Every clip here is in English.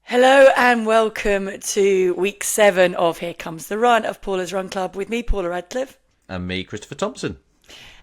Hello and welcome to week 7 of Here Comes the Run of Paula's Run Club with me, Paula Radcliffe. And me, Christopher Thompson.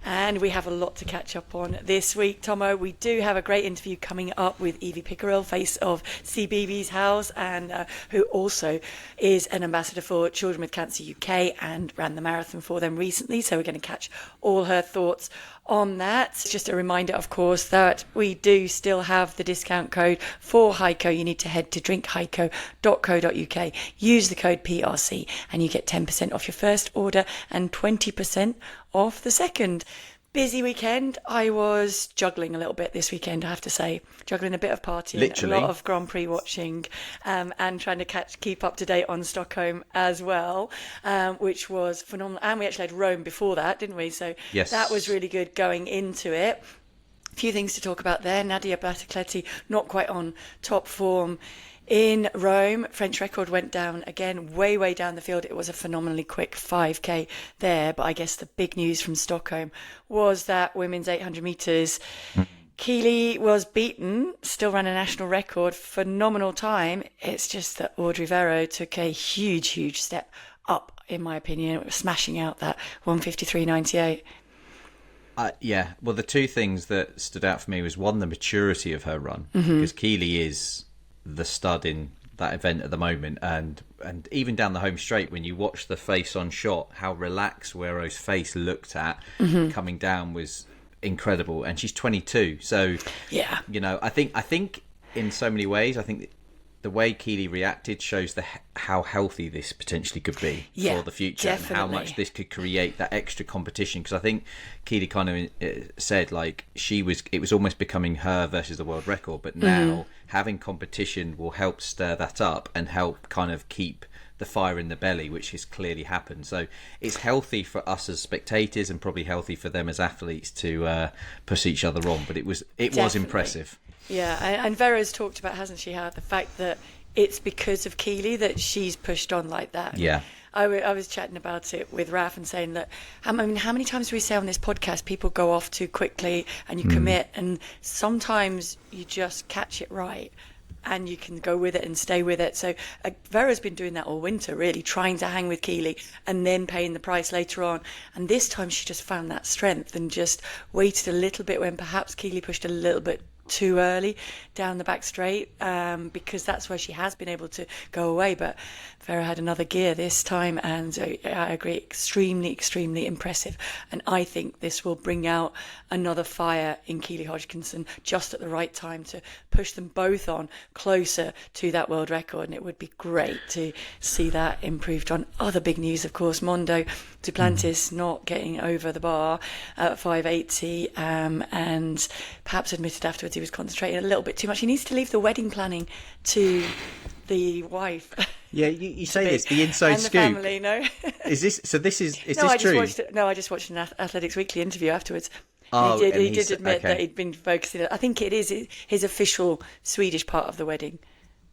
And we have a lot to catch up on this week, Thommo. We do have a great interview coming up with Evie Pickerill, face of CBeebies House, and who also is an ambassador for Children with Cancer UK and ran the marathon for them recently. So we're going to catch all her thoughts on that. Just a reminder, of course, that we do still have the discount code for Heiko. You need to head to drinkheiko.co.uk, use the code PRC, and you get 10% off your first order and 20% off the second. Busy weekend. I was juggling a little bit this weekend, I have to say. Juggling a bit of partying, Literally. a lot of Grand Prix watching, and trying to keep up to date on Stockholm as well, which was phenomenal. And we actually had Rome before that, didn't we? So Yes. That was really good going into it. A few things to talk about there. Nadia Battacletti not quite on top form in Rome. French record went down again, way down the field. It was a phenomenally quick 5k there, but I guess the big news from Stockholm was that women's 800 metres, Keely was beaten, still ran a national record, phenomenal time. It's just that Audrey Vero took a huge step up, in my opinion, smashing out that 1:53.98. Yeah, well, the two things that stood out for me was, one, the maturity of her run, because Keely is the stud in that event at the moment, and even down the home straight, when you watch the face on shot, how relaxed Wero's face looked at coming down was incredible. And she's 22, so Yeah. I think in so many ways, I think the way Keely reacted shows how healthy this potentially could be for the future, definitely. and how much this could create that extra competition. Because I think Keely kind of said, like, it was almost becoming her versus the world record, but now having competition will help stir that up and help kind of keep the fire in the belly, which has clearly happened. So it's healthy for us as spectators, and probably healthy for them as athletes to push each other on. But it was impressive. Yeah, and Vera's talked about, hasn't she, how the fact that it's because of Keely that she's pushed on like that. Yeah. I was chatting about it with Raf and saying that, how many times do we say on this podcast, people go off too quickly and you commit, and sometimes you just catch it right and you can go with it and stay with it. So Vera's been doing that all winter, really, trying to hang with Keely and then paying the price later on. And this time she just found that strength and just waited a little bit when perhaps Keely pushed a little bit too early down the back straight, because that's where she has been able to go away. But Vera had another gear this time, and I agree, extremely impressive. And I think this will bring out another fire in Keely Hodgkinson just at the right time to push them both on closer to that world record. And it would be great to see that improved on. Other big news, of course, Mondo Duplantis not getting over the bar at 5:80, and perhaps admitted afterwards he was concentrating a little bit too much. He needs to leave the wedding planning to the wife. Yeah, you say this, the inside and scoop. the family, no? Is this true? I just watched an Athletics Weekly interview afterwards. Oh, He did admit okay. that he'd been focusing. I think it is his official Swedish part of the wedding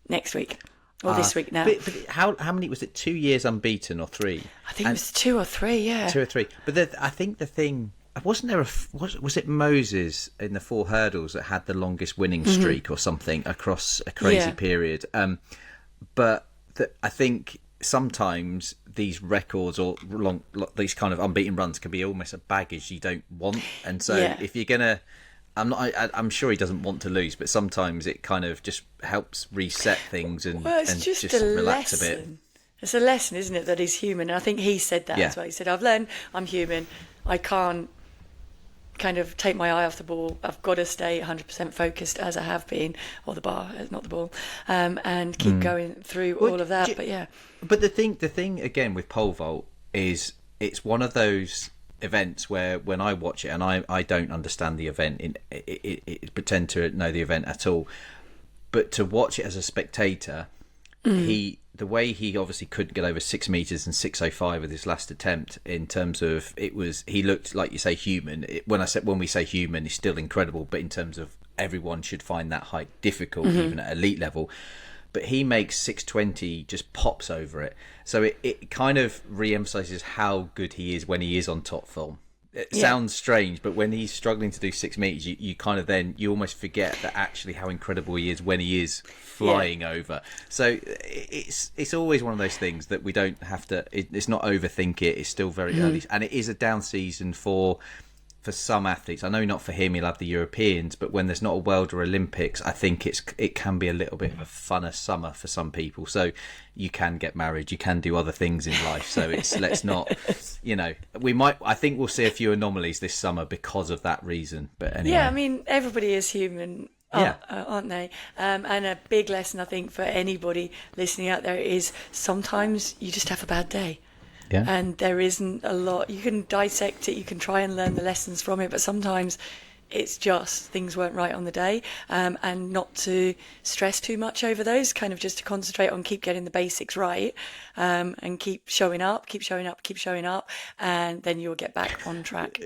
next week. Or this week now. But how many, was it 2 years unbeaten or 3? I think it was 2 or 3, yeah. 2 or 3. But I think the thing, wasn't there was it Moses in the 4 hurdles that had the longest winning streak or something across a crazy period? But I think sometimes these records or these kind of unbeaten runs can be almost a baggage you don't want. And so if you're gonna, I'm sure he doesn't want to lose, but sometimes it kind of just helps reset things and just relax a bit. It's a lesson, isn't it, that he's human? And I think he said that as well. He said, I've learned I'm human. I can't kind of take my eye off the ball. I've got to stay 100% focused as I have been, or the bar, not the ball, and keep going through all of that. But the thing again with pole vault is it's one of those events where when I watch it, and I don't understand the event, pretend to know the event at all, but to watch it as a spectator, the way he obviously couldn't get over 6 meters and 6:05 with his last attempt, in terms of he looked, like you say, human. When we say human, he's still incredible, but in terms of everyone should find that height difficult, even at elite level. But he makes 6:20, just pops over it. So it kind of re-emphasises how good he is when he is on top form. it sounds strange, but when he's struggling to do 6 meters, you kind of then you almost forget that actually how incredible he is when he is flying over. So it's always one of those things that we don't have to. It's not overthink it. It's still very early, and it is a down season for some athletes. I know not for him, he'll have the Europeans, but when there's not a World or Olympics, I think it can be a little bit of a funner summer for some people. So you can get married, you can do other things in life. So let's not, I think we'll see a few anomalies this summer because of that reason. But anyway. Yeah, I mean, everybody is human. Aren't they? And a big lesson, I think, for anybody listening out there is sometimes you just have a bad day. Yeah. And there isn't a lot. You can dissect it, you can try and learn the lessons from it, but sometimes it's just things weren't right on the day, and not to stress too much over those, kind of just to concentrate on keep getting the basics right, and keep showing up, and then you'll get back on track.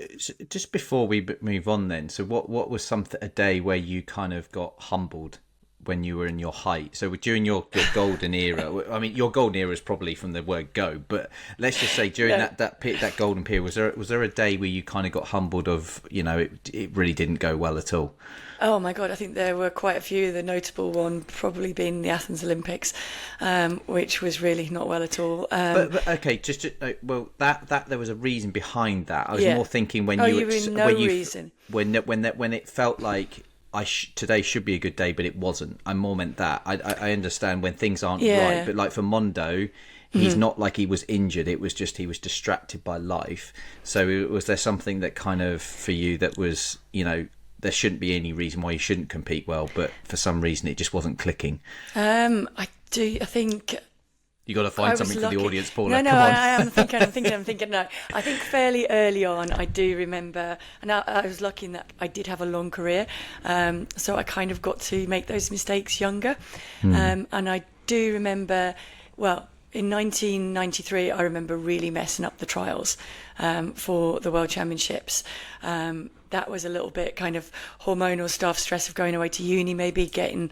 Just before we move on then, so what was a day where you kind of got humbled when you were in your height? So during your golden era, I mean, your golden era is probably from the word go, but let's just say during that golden period, was there a day where you kind of got humbled of, it really didn't go well at all? Oh my God, I think there were quite a few. The notable one probably being the Athens Olympics, which was really not well at all. But okay, that there was a reason behind that. I was more thinking when reason. When it felt like today should be a good day, but it wasn't. I more meant that. I understand when things aren't right, but like for Mondo, he's not like he was injured. It was just he was distracted by life. So was there something that kind of for you that was, there shouldn't be any reason why you shouldn't compete well, but for some reason it just wasn't clicking? I think. You got to find something for the audience, Paula. No, I'm thinking. No, I think fairly early on, I do remember, and I was lucky in that I did have a long career, so I kind of got to make those mistakes younger, and I do remember, well, in 1993, I remember really messing up the trials for the World Championships. That was a little bit kind of hormonal stuff, stress of going away to uni, maybe getting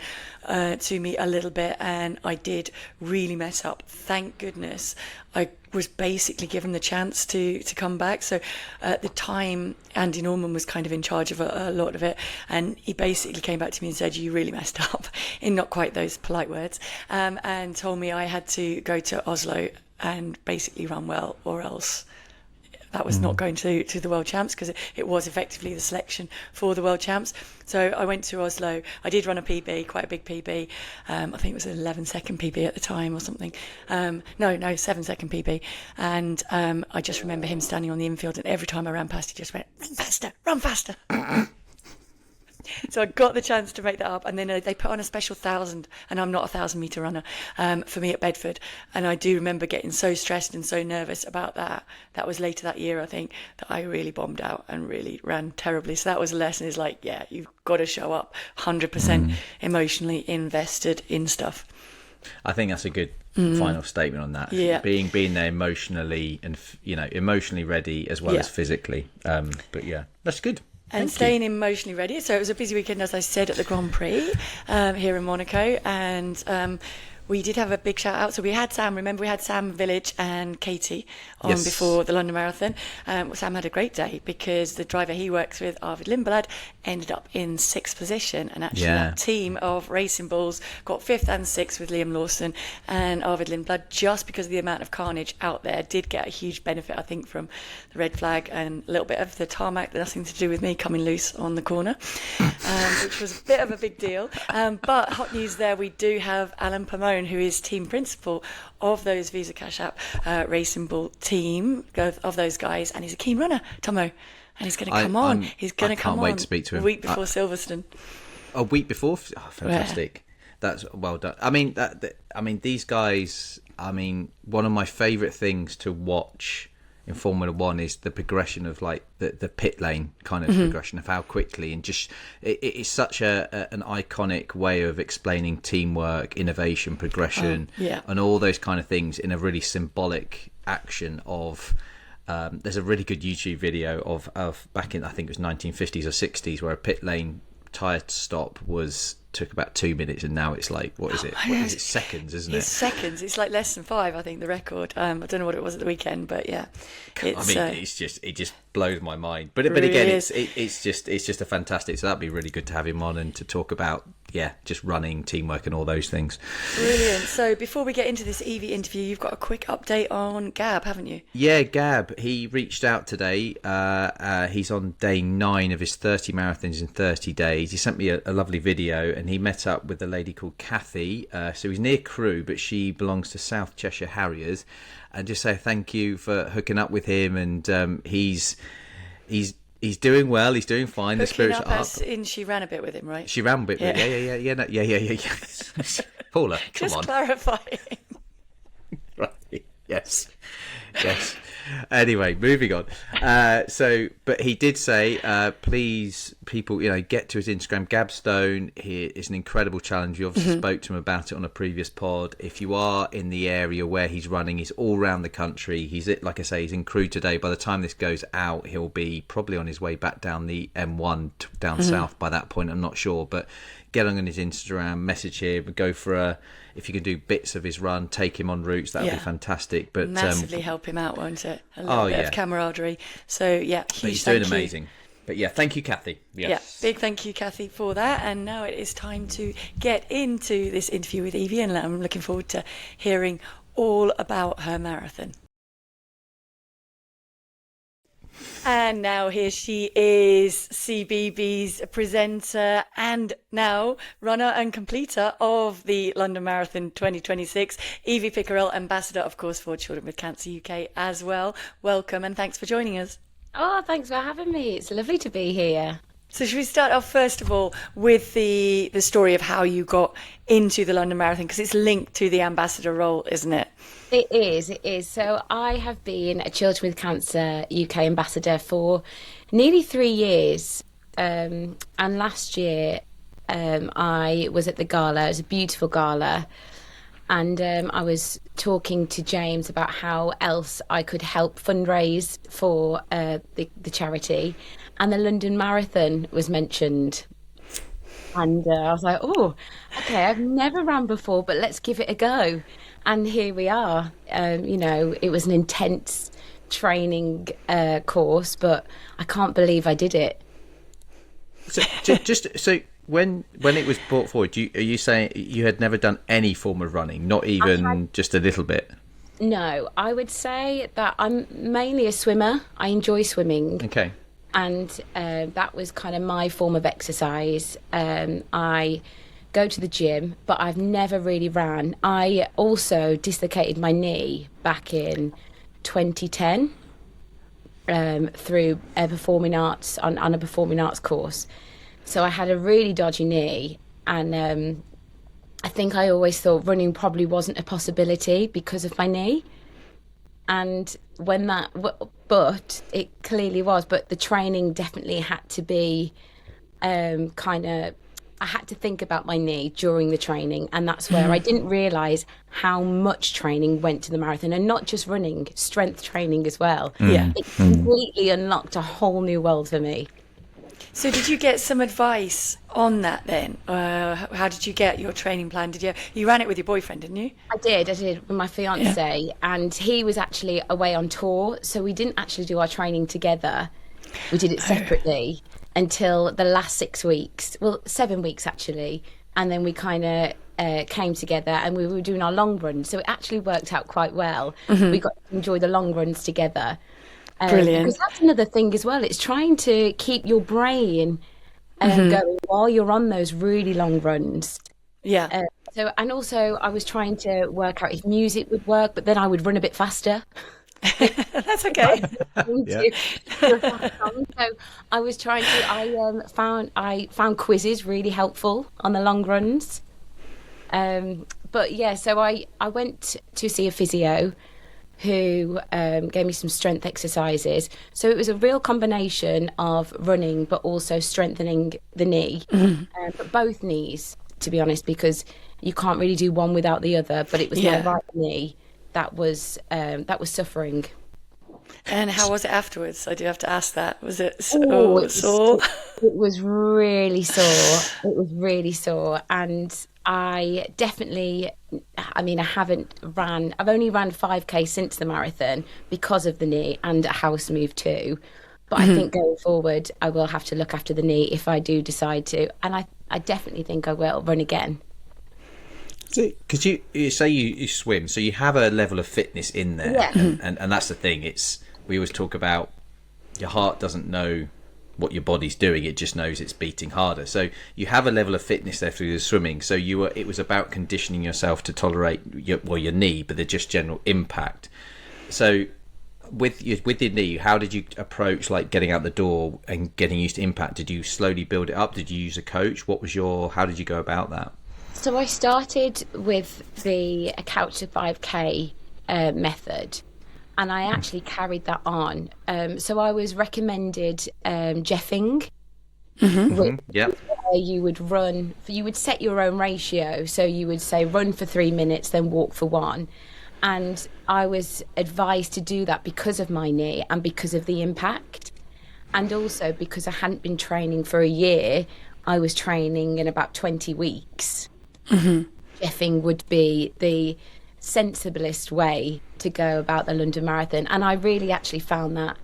to me a little bit, and I did really mess up. Thank goodness I was basically given the chance to come back. So at the time, Andy Norman was kind of in charge of a lot of it, and he basically came back to me and said, you really messed up, in not quite those polite words, and told me I had to go to Oslo and basically run well, or else that was not going to the World Champs, because it was effectively the selection for the World Champs. So I went to Oslo. I did run a PB, quite a big PB. I think it was an 11-second PB at the time or something. No, 7-second PB. And I just remember him standing on the infield, and every time I ran past, he just went, run faster. So I got the chance to make that up, and then they put on a special 1,000, and I'm not a 1,000-metre runner, for me at Bedford. And I do remember getting so stressed and so nervous about that. That was later that year, I think, that I really bombed out and really ran terribly. So that was a lesson, is like, yeah, you've got to show up 100% emotionally invested in stuff. I think that's a good final statement on that. Yeah. Being there emotionally and, emotionally ready as well as physically. But yeah, that's good. And staying emotionally ready. So it was a busy weekend, as I said, at the Grand Prix here in Monaco. And we did have a big shout out. So we had Sam, remember we had Sam Village and Katie on before the London Marathon. Sam had a great day because the driver he works with, Arvid Lindblad, ended up in 6th position. And actually that team of Racing Bulls got 5th and 6th with Liam Lawson and Arvid Lindblad, just because of the amount of carnage out there. Did get a huge benefit, I think, from the red flag and a little bit of the tarmac, nothing to do with me coming loose on the corner, which was a bit of a big deal. But hot news there, we do have Alan Pomone, who is team principal of those Visa Cash App Racing Bull team, of those guys, and he's a keen runner, Thommo, and he's going to come on. He's going to come on. I can't wait to speak to him. A week before Silverstone. A week before? Oh, fantastic. Yeah. That's well done. I mean, these guys, one of my favourite things to watch in Formula One is the progression of like the pit lane kind of progression of how quickly, and just it is such an iconic way of explaining teamwork, innovation, progression, and all those kind of things in a really symbolic action of. There's a really good YouTube video of back in, I think it was 1950s or 60s, where a pit lane tyre stop was took about 2 minutes, and now it's like, what is it? What is it? Seconds, isn't It's it? seconds. It's like less than 5, I think, the record. I don't know what it was at the weekend, but yeah. It just blows my mind. But really again, is. it's just a fantastic. So that'd be really good to have him on and to talk about just running, teamwork, and all those things. Brilliant. So before we get into this Evie interview, you've got a quick update on Gab, haven't you? Yeah, Gab. He reached out today. He's on day 9 of his 30 marathons in 30 days. He sent me a lovely video, and he met up with a lady called Kathy. So he's near Crewe, but she belongs to South Cheshire Harriers. And just say thank you for hooking up with him. And he's doing well. He's doing fine. The spirits are up. As in, she ran a bit with him, right? She ran a bit. Yeah. Paula, come Just on. clarifying. Right. Yes. Anyway, moving on. But he did say, please, people, get to his Instagram, Gabstone. It's an incredible challenge. We obviously spoke to him about it on a previous pod. If you are in the area where he's running, he's all around the country. Like I say, he's in Crewe today. By the time this goes out, he'll be probably on his way back down the M1 down south by that point. I'm not sure, but get on his Instagram, message him, go for if you can do bits of his run, take him on routes, that would be fantastic. But massively help him out, won't it? A little bit of camaraderie. So yeah, huge but he's doing amazing. But yeah, thank you, Kathy. Yes. Yeah, big thank you, Kathy, for that. And now it is time to get into this interview with Evie, and I'm looking forward to hearing all about her marathon. And now here she is, CBeebies presenter and now runner and completer of the London Marathon 2026. Evie Pickerill, ambassador, of course, for Children with Cancer UK as well. Welcome and thanks for joining us. Oh, thanks for having me. It's lovely to be here. So should we start off first of all with the story of how you got into the London Marathon, because it's linked to the ambassador role, isn't it? It is. So I have been a Children with Cancer UK ambassador for nearly 3 years. And last year I was at the gala. It was a beautiful gala. And I was talking to James about how else I could help fundraise for the charity. And the London Marathon was mentioned. And I was like, oh, okay, I've never ran before, but let's give it a go. And here we are. It was an intense training course, but I can't believe I did it. So when it was brought forward, are you saying you had never done any form of running, not even just a little bit? No, I would say that I'm mainly a swimmer. I enjoy swimming. Okay. And that was kind of my form of exercise. I go to the gym, but I've never really ran. I also dislocated my knee back in 2010 through a performing arts on a performing arts course. So I had a really dodgy knee, and I think I always thought running probably wasn't a possibility because of my knee. And but it clearly was. But the training definitely had to be I had to think about my knee during the training, and that's where I didn't realise how much training went to the marathon, and not just running, strength training as well. Yeah. It completely unlocked a whole new world for me. So did you get some advice on that then? How did you get your training plan? You ran it with your boyfriend, didn't you? I did with my fiance, and he was actually away on tour, so we didn't actually do our training together. We did it separately until the last 6 weeks, 7 weeks actually, and then we kind of came together and we were doing our long runs, so it actually worked out quite well. We got to enjoy the long runs together. Brilliant. Because that's another thing as well, it's trying to keep your brain going while you're on those really long runs. Yeah. And also I was trying to work out if music would work, but then I would run a bit faster. That's okay. So I was trying to. I found quizzes really helpful on the long runs. But yeah, so I went to see a physio who gave me some strength exercises. So it was a real combination of running, but also strengthening the knee, but both knees, to be honest, because you can't really do one without the other. But it was my right knee that was suffering. And how was it afterwards? I do have to ask that. Was it Oh, sore? it was really sore. It was really sore. And I definitely, I mean, I've only ran 5K since the marathon because of the knee and a house move too. But I think going forward, I will have to look after the knee if I do decide to. And I definitely think I will run again. Because you say you swim, so you have a level of fitness in there. Yeah. And that's the thing. We always talk about your heart doesn't know what your body's doing, it just knows it's beating harder. So you have a level of fitness there through the swimming. So it was about conditioning yourself to tolerate your knee, but the just general impact. So with your knee, how did you approach like getting out the door and getting used to impact? Did you slowly build it up? Did you use a coach? How did you go about that? So I started with the Couch to 5K method, and I actually carried that on. So I was recommended Jeffing, Yep. where you would set your own ratio. So you would say run for 3 minutes, then walk for 1. And I was advised to do that because of my knee and because of the impact. And also because I hadn't been training for a year, I was training in about 20 weeks. Jeffing would be the sensiblest way to go about the London Marathon. And I really actually found that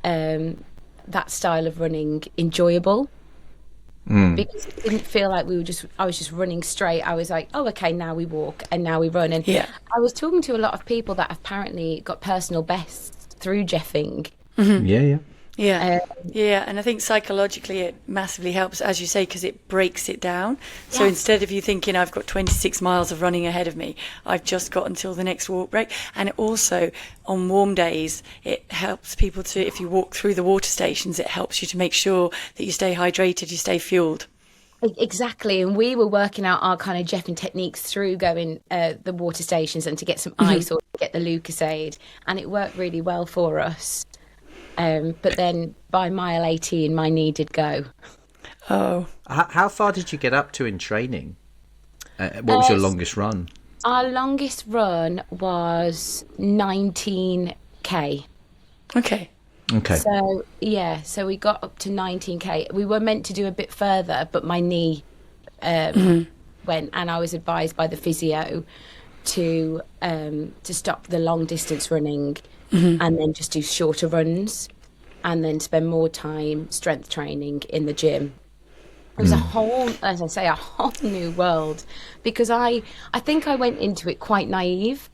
that style of running enjoyable. Because it didn't feel like I was just running straight. I was like, oh, okay, now we walk and now we run. And I was talking to a lot of people that have apparently got personal bests through Jeffing. Yeah, and I think psychologically it massively helps, as you say, because it breaks it down. So instead of you thinking, I've got 26 miles of running ahead of me, I've just got until the next walk break. And it also, on warm days, it helps people to, if you walk through the water stations, it helps you to make sure that you stay hydrated, you stay fueled. Exactly, and we were working out our kind of Jeffing techniques through going the water stations and to get some ice or to get the Lucasade, and it worked really well for us. But then by mile 18, my knee did go. Oh. How far did you get up to in training? What was your longest run? Our longest run was 19K. Okay. So we got up to 19K. We were meant to do a bit further, but my knee went, and I was advised by the physio to stop the long distance running. And then just do shorter runs and then spend more time strength training in the gym. It was a whole new world, because I think I went into it quite naive.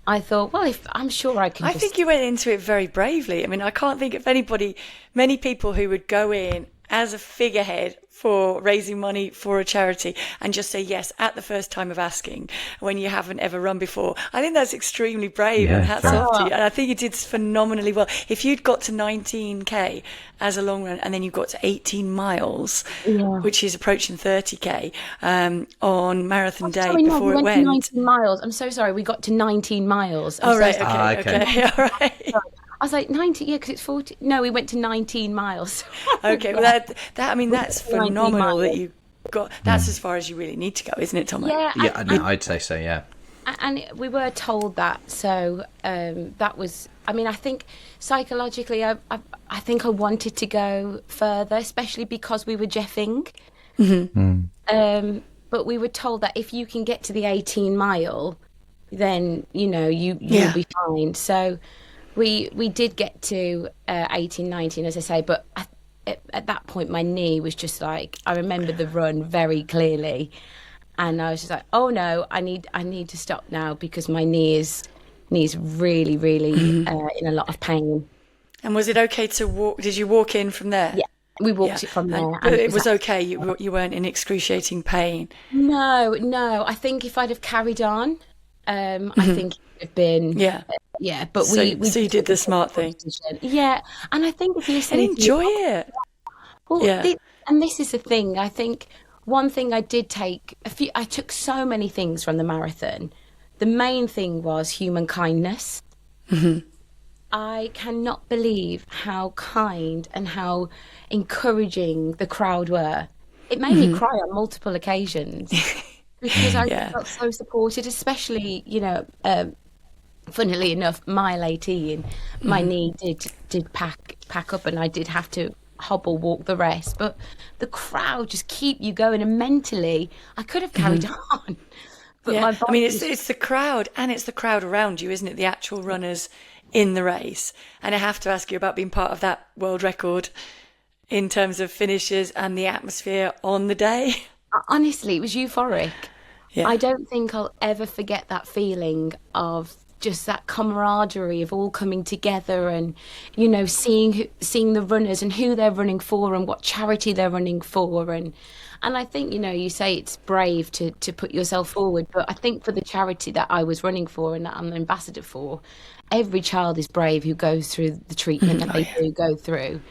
I thought, well, if I'm sure I can. I think you went into it very bravely. I mean, I can't think of many people who would go in as a figurehead for raising money for a charity and just say yes at the first time of asking when you haven't ever run before. I think that's extremely brave, and hats off to you. And I think you did phenomenally well. If you'd got to 19K as a long run and then you got to 18 miles, which is approaching 30K on marathon day before it went. 19 miles. I'm so sorry. We got to 19 miles. All right. Okay. All right. I was like 90, because it's 40. No, we went to 19 miles. Okay, well that's phenomenal that you got. That's as far as you really need to go, isn't it, Thommo? I'd say so. Yeah. And we were told that, so that was. I mean, I think psychologically, I think I wanted to go further, especially because we were Jeffing. But we were told that if you can get to the 18 mile, then you'll be fine. So. We did get to 18, 19, as I say, but at that point my knee was just like, I remember the run very clearly, and I was just like, oh no, I need to stop now, because my knee's really, really in a lot of pain. And was it okay to walk? Did you walk in from there? Yeah, we walked it from there. But it was okay. You weren't in excruciating pain. No. I think if I'd have carried on, I think it would have been but so you did the smart thing. Yeah, and I think if you listen, and enjoy it. Well, and this is the thing. I think one thing I did take I took so many things from the marathon. The main thing was human kindness. I cannot believe how kind and how encouraging the crowd were. It made me cry on multiple occasions. Because I felt so supported, especially, funnily enough, mile 18, my knee did pack up, and I did have to hobble walk the rest. But the crowd just keep you going, and mentally, I could have carried on. But Yeah, my I mean, body it's the crowd, and it's the crowd around you, isn't it? The actual runners in the race. And I have to ask you about being part of that world record in terms of finishes and the atmosphere on the day. honestly, it was euphoric. Yeah. I don't think I'll ever forget that feeling of just that camaraderie of all coming together, and seeing the runners and who they're running for and what charity they're running for. And I think, you say it's brave to put yourself forward, but I think for the charity that I was running for and that I'm an ambassador for, every child is brave who goes through the treatment that they do go through.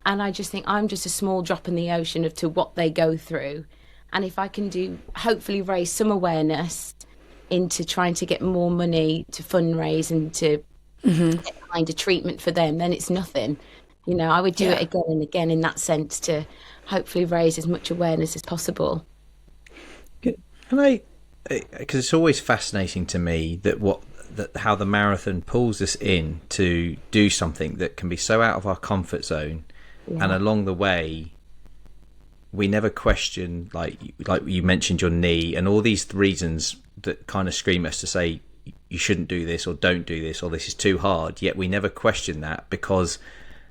And I just think I'm just a small drop in the ocean to what they go through. And if I can hopefully raise some awareness into trying to get more money to fundraise and to get behind a treatment for them, then it's nothing. I would do it again and again in that sense, to hopefully raise as much awareness as possible. And because it's always fascinating to me how the marathon pulls us in to do something that can be so out of our comfort zone, and along the way we never question, like you mentioned, your knee and all these reasons that kind of scream us to say you shouldn't do this or don't do this or this is too hard, yet we never question that, because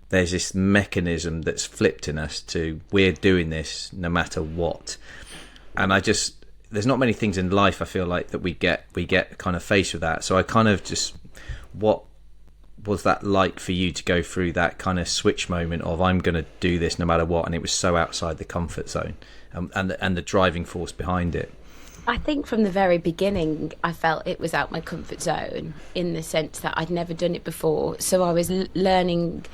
there's this mechanism that's flipped in us to, we're doing this no matter what. And there's not many things in life I feel like that we get kind of faced with that. So I kind of what was that like for you to go through that kind of switch moment of, I'm going to do this no matter what, and it was so outside the comfort zone, and the driving force behind it? I think from the very beginning, I felt it was out my comfort zone, in the sense that I'd never done it before. So I was learning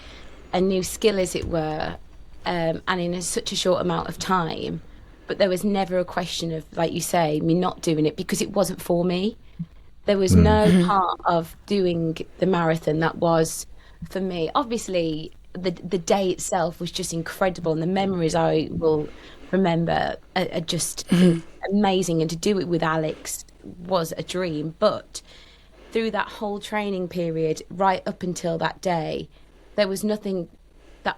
a new skill, as it were, and in such a short amount of time. But there was never a question of, like you say, me not doing it because it wasn't for me. There was no part of doing the marathon that was for me. Obviously, the day itself was just incredible, and the memories I will remember are just amazing. And to do it with Alex was a dream. But through that whole training period, right up until that day, there was nothing that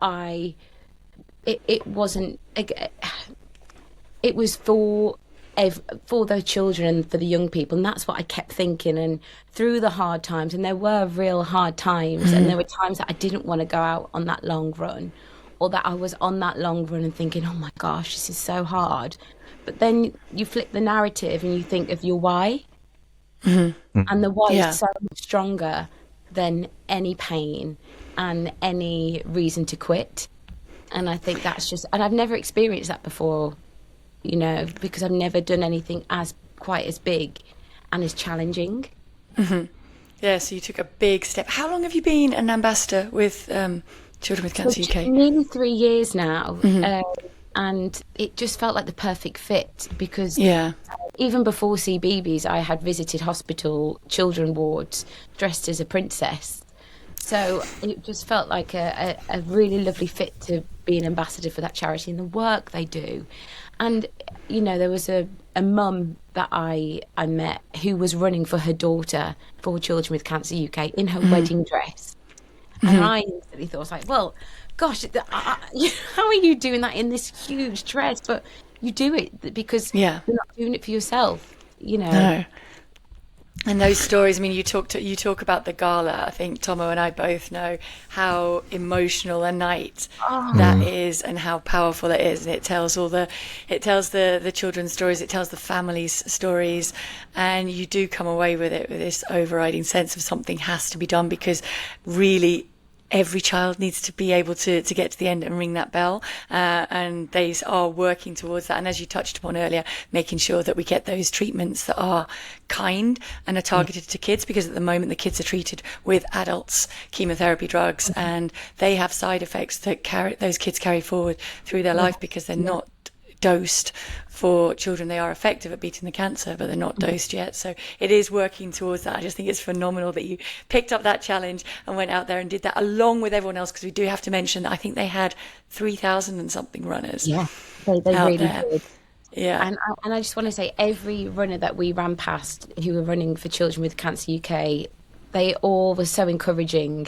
it wasn't. It was for the children and for the young people, and that's what I kept thinking. And through the hard times, and there were real hard times, and there were times that I didn't want to go out on that long run, or that I was on that long run and thinking, oh my gosh, this is so hard. But then you flip the narrative and you think of your why, and the why is so much stronger than any pain and any reason to quit. And I think that's just, and I've never experienced that before, because I've never done anything quite as big and as challenging. Yeah, so you took a big step. How long have you been an ambassador with Children with Cancer UK? Nearly 3 years now. And it just felt like the perfect fit, because even before CBeebies, I had visited hospital children wards dressed as a princess. So it just felt like a really lovely fit to be an ambassador for that charity and the work they do. And, there was a mum that I met who was running for her daughter for Children with Cancer UK in her wedding dress. And I instantly thought, I was like, well, gosh, how are you doing that in this huge dress? But you do it because you're not doing it for yourself, No. And those stories, I mean, you talk about the gala. I think Thommo and I both know how emotional a night that is, and how powerful it is. And it tells the children's stories, it tells the families' stories, and you do come away with this overriding sense of something has to be done, because really every child needs to be able to get to the end and ring that bell, and they are working towards that. And as you touched upon earlier, making sure that we get those treatments that are kind and are targeted to kids, because at the moment the kids are treated with adults' chemotherapy drugs, and they have side effects that those kids carry forward through their life, because they're not dosed. For children, they are effective at beating the cancer, but they're not dosed yet. So it is working towards that. I just think it's phenomenal that you picked up that challenge and went out there and did that along with everyone else, because we do have to mention that I think they had 3,000 and something runners. Yeah, they really did. Yeah. And I just want to say, every runner that we ran past who were running for Children with Cancer UK they all were so encouraging.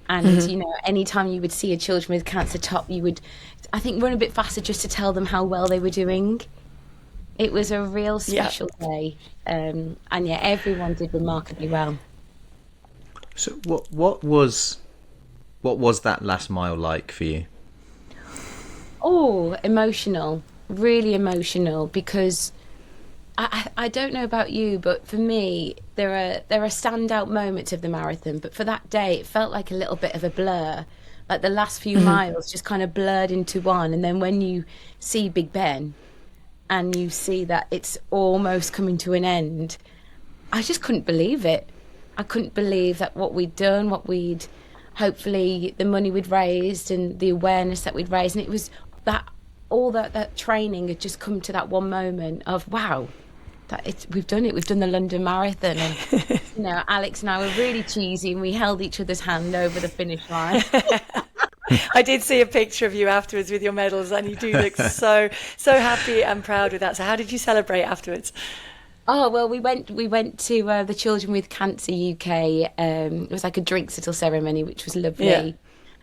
And, you know, anytime you would see a Children with Cancer top, you would, I think, run a bit faster just to tell them how well they were doing. It was a real special day. And yeah, everyone did remarkably well. So what was that last mile like for you? Oh, emotional, really emotional, because I don't know about you, but for me, there are standout moments of the marathon. But for that day, it felt like a little bit of a blur. Like the last few miles just kind of blurred into one. And then when you see Big Ben and you see that it's almost coming to an end, I just couldn't believe it. I couldn't believe that what we'd done, hopefully the money we'd raised and the awareness that we'd raised. And it was that all that training had just come to that one moment of, wow, we've done it. We've done the London Marathon. And, you know, Alex and I were really cheesy and we held each other's hand over the finish line. I did see a picture of you afterwards with your medals, and you do look so happy and proud with that. So how did you celebrate afterwards? Oh, well, we went to the Children with Cancer UK. It was like a drinks little ceremony, which was lovely. Yeah.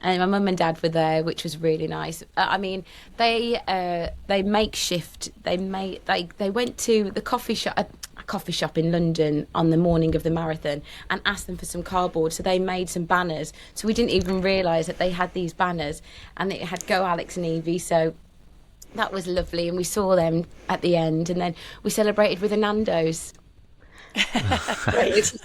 And my mum and dad were there, which was really nice. I mean, they makeshift. They went to the coffee shop, a coffee shop in London on the morning of the marathon, and asked them for some cardboard. So they made some banners. So we didn't even realise that they had these banners, and it had "Go Alex and Evie." So that was lovely, and we saw them at the end, and then we celebrated with a Nando's.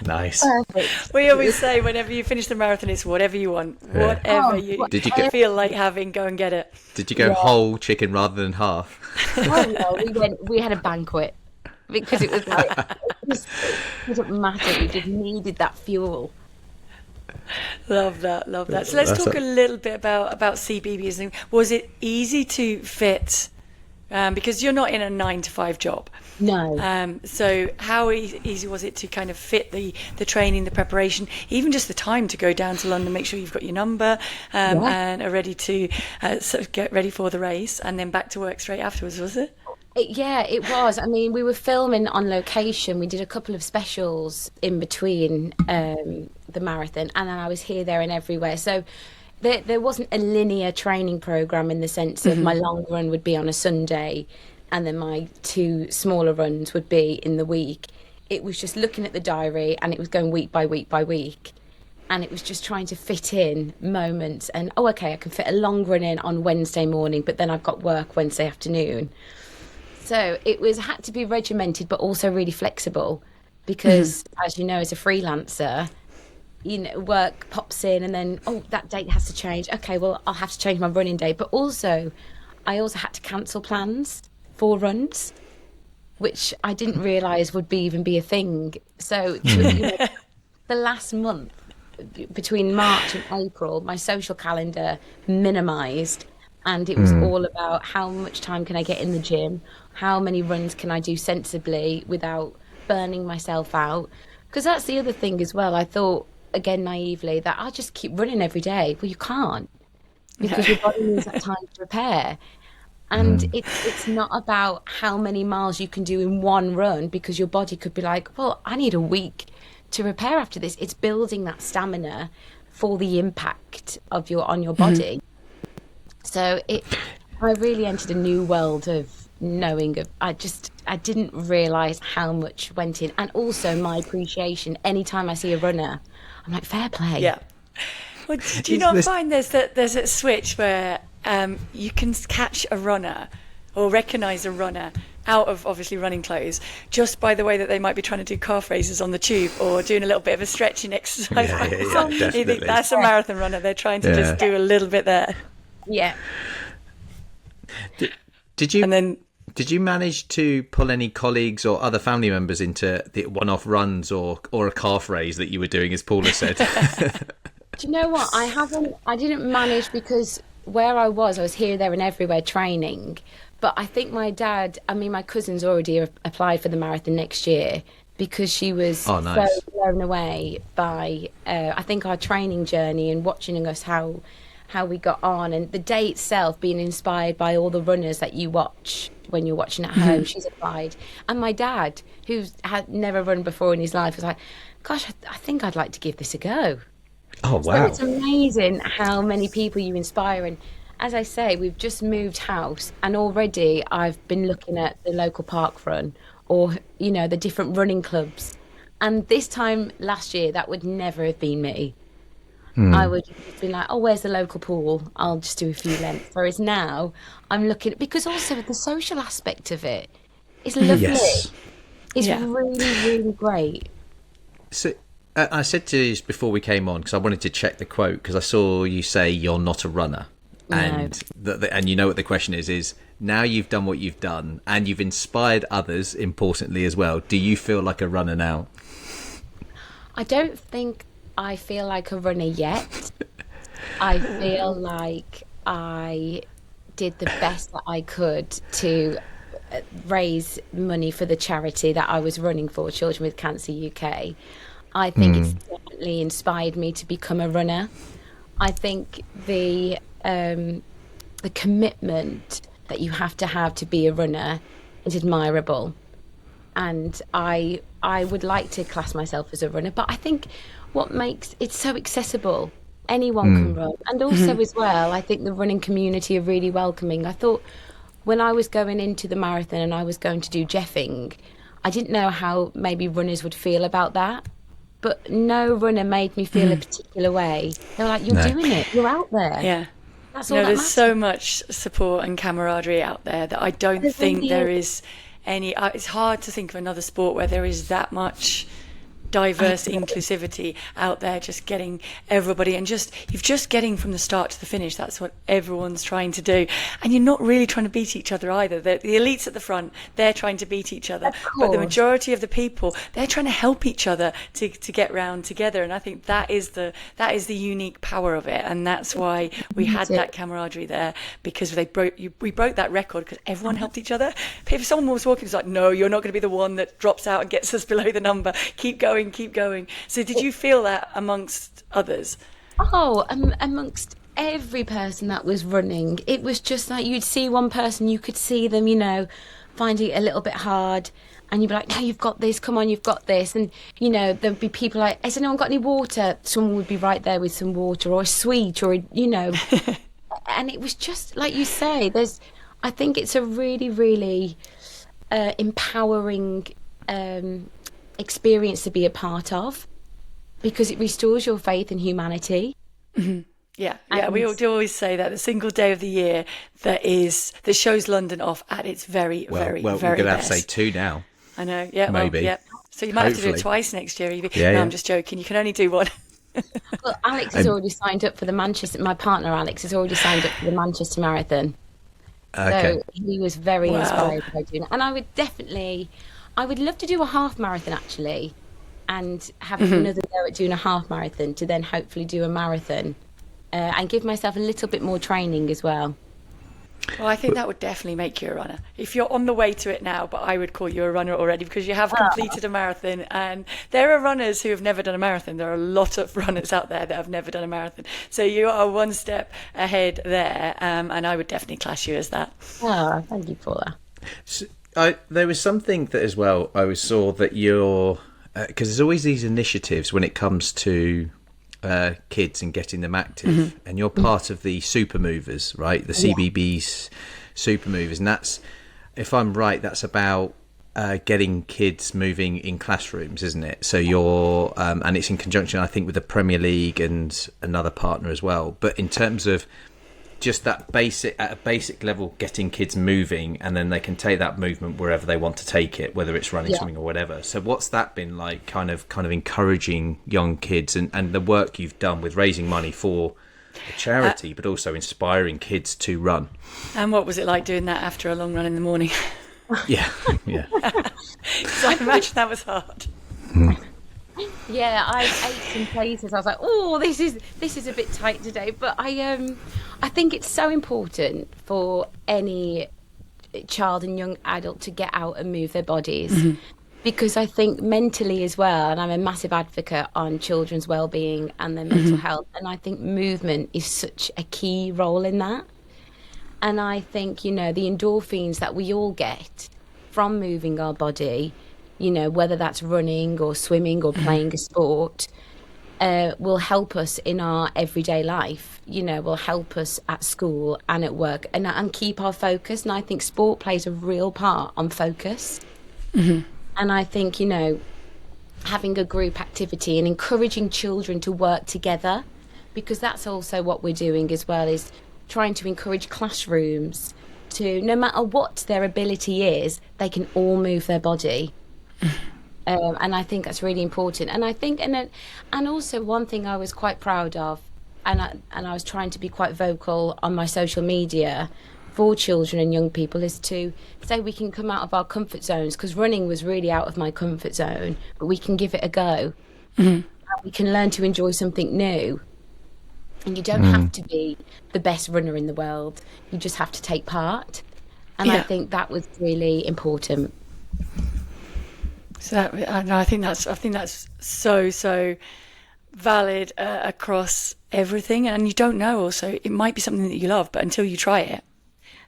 Nice. Perfect. We always say whenever you finish the marathon, it's whatever you want. Whatever you feel like having, go and get it. Did you go whole chicken rather than half? Oh no, we had a banquet because it was like it doesn't matter. We just needed that fuel. Love that. So let's talk a little bit about CBeebies. Was it easy to fit? Because you're not in a 9-to-5 job. No. So how easy was it to kind of fit the training, the preparation, even just the time to go down to London, make sure you've got your number and are ready to sort of get ready for the race, and then back to work straight afterwards, was it? Yeah, it was. I mean, we were filming on location. We did a couple of specials in between the marathon, and then I was here, there and everywhere. So there wasn't a linear training program in the sense of my long run would be on a Sunday and then my 2 smaller runs would be in the week. It was just looking at the diary, and it was going week by week by week. And it was just trying to fit in moments and, okay, I can fit a long run in on Wednesday morning, but then I've got work Wednesday afternoon. So it had to be regimented, but also really flexible because, as you know, as a freelancer, you know, work pops in and then, that date has to change. Okay, well, I'll have to change my running date. But also, I also had to cancel plans for runs, which I didn't realise would even be a thing. So the last month, between March and April, my social calendar minimised. And it was all about how much time can I get in the gym? How many runs can I do sensibly without burning myself out? Because that's the other thing as well. I thought, again, naively, that I'll just keep running every day. Well, you can't, because your body needs that time to repair. And it's not about how many miles you can do in one run, because your body could be like, well, I need a week to repair after this. It's building that stamina for the impact on your body. So I really entered a new world of knowing I didn't realise how much went in, and also my appreciation. Anytime I see a runner, I'm like, fair play. Yeah. Well, do you not find there's a switch where you can catch a runner or recognise a runner out of obviously running clothes just by the way that they might be trying to do calf raises on the tube or doing a little bit of a stretching exercise? Definitely. You think that's a marathon runner? They're trying to just do a little bit there. Yeah. Did you manage to pull any colleagues or other family members into the one-off runs or a calf raise that you were doing, as Paula said? Do you know what? I didn't manage, because where I was here, there and everywhere training. But I think my cousin's already applied for the marathon next year, because she was so blown away by, I think, our training journey and watching us how how we got on, and the day itself being inspired by all the runners that you watch when you're watching at home. She's applied. And my dad, who had never run before in his life, was like, gosh, I think I'd like to give this a go. Oh, So wow. it's amazing how many people you inspire. And as I say, we've just moved house, and already I've been looking at the local park run, or, you know, the different running clubs. And this time last year, that would never have been me. I would have been like, oh, where's the local pool? I'll just do a few lengths. Whereas now I'm looking at, because also the social aspect of it is lovely. Yes. It's Yeah. really, really great. So I said to you before we came on, because I wanted to check the quote, because I saw you say you're not a runner. No. And and you know what the question is now you've done what you've done and you've inspired others, importantly as well. Do you feel like a runner now? I don't think I feel like a runner yet. I feel like I did the best that I could to raise money for the charity that I was running for, Children with Cancer UK. I think it's definitely inspired me to become a runner. I think the commitment that you have to be a runner is admirable. And I would like to class myself as a runner, but I think what makes it so accessible, anyone can run. And also as well, I think the running community are really welcoming. I thought when I was going into the marathon and I was going to do Jeffing, I didn't know how maybe runners would feel about that. But no runner made me feel a particular way. They were like, you're doing it, you're out there. Yeah. That's all No, that there's matters. so much support and camaraderie out there that I don't There's think really there is. is any. It's hard to think of another sport where there is that much diverse inclusivity out there, just getting everybody, and you're just getting from the start to the finish. That's what everyone's trying to do, and you're not really trying to beat each other either. The elites at the front, they're trying to beat each other, but the course. majority of the people, they're trying to help each other to get round together. And I think that is the unique power of it, and that's why we had that camaraderie there, because we broke that record because everyone helped each other. If someone was walking, it's like, no, you're not going to be the one that drops out and gets us below the number. Keep going. So did you feel that amongst others? Oh, amongst every person that was running, it was just like you'd see one person, you could see them, you know, finding it a little bit hard, and you'd be like, no, you've got this, come on, you've got this. And, you know, there'd be people like, has anyone got any water? Someone would be right there with some water or a sweet or, you know. And it was just, like you say, I think it's a really, really empowering experience to be a part of, because it restores your faith in humanity. Yeah, And- we do always say that the single day of the year that shows London off at its very, very, Well, very we're going to have best. to say 2 now. I know, yeah, Maybe. Well, yeah. So you might have to do Hopefully. it twice next year, Evie. Yeah, No, yeah. I'm just joking. You can only do one. Well, Alex has already signed up for the Manchester. My partner Alex has already signed up for the Manchester Marathon. Okay. So he was very Wow. inspired by doing it. And I would love to do a half marathon actually, and have another go at doing a half marathon to then hopefully do a marathon, and give myself a little bit more training as well. Well, I think that would definitely make you a runner. If you're on the way to it now, but I would call you a runner already, because you have completed a marathon, and there are runners who have never done a marathon. There are a lot of runners out there that have never done a marathon. So you are one step ahead there, and I would definitely class you as that. Oh, thank you, Paula. So, there was something that as well I saw that you're, because there's always these initiatives when it comes to kids and getting them active, and you're part of the super movers, right? The CBeebies super movers, and that's, if I'm right, that's about getting kids moving in classrooms, isn't it? So you're and it's in conjunction, I think, with the Premier League and another partner as well. But in terms of just that at a basic level, getting kids moving, and then they can take that movement wherever they want to take it, whether it's running, swimming, or whatever. So what's that been like, kind of encouraging young kids, and the work you've done with raising money for a charity, but also inspiring kids to run? And what was it like doing that after a long run in the morning? Yeah. So I imagine that was hard. Yeah, I ate in places. I was like, oh, this is a bit tight today. But I think it's so important for any child and young adult to get out and move their bodies. because I think mentally as well, and I'm a massive advocate on children's well-being and their mental health, and I think movement is such a key role in that. And I think, the endorphins that we all get from moving our body, whether that's running or swimming or playing a sport, will help us in our everyday life, will help us at school and at work, and keep our focus. And I think sport plays a real part on focus. And I think, having a group activity and encouraging children to work together, because that's also what we're doing as well, is trying to encourage classrooms to, no matter what their ability is, they can all move their body. And I think that's really important. And I think, and also one thing I was quite proud of, and I was trying to be quite vocal on my social media for children and young people, is to say we can come out of our comfort zones, because running was really out of my comfort zone, but we can give it a go. And we can learn to enjoy something new. And you don't have to be the best runner in the world. You just have to take part. And I think that was really important. So I think that's so valid across everything. And you don't know, also, it might be something that you love, but until you try it,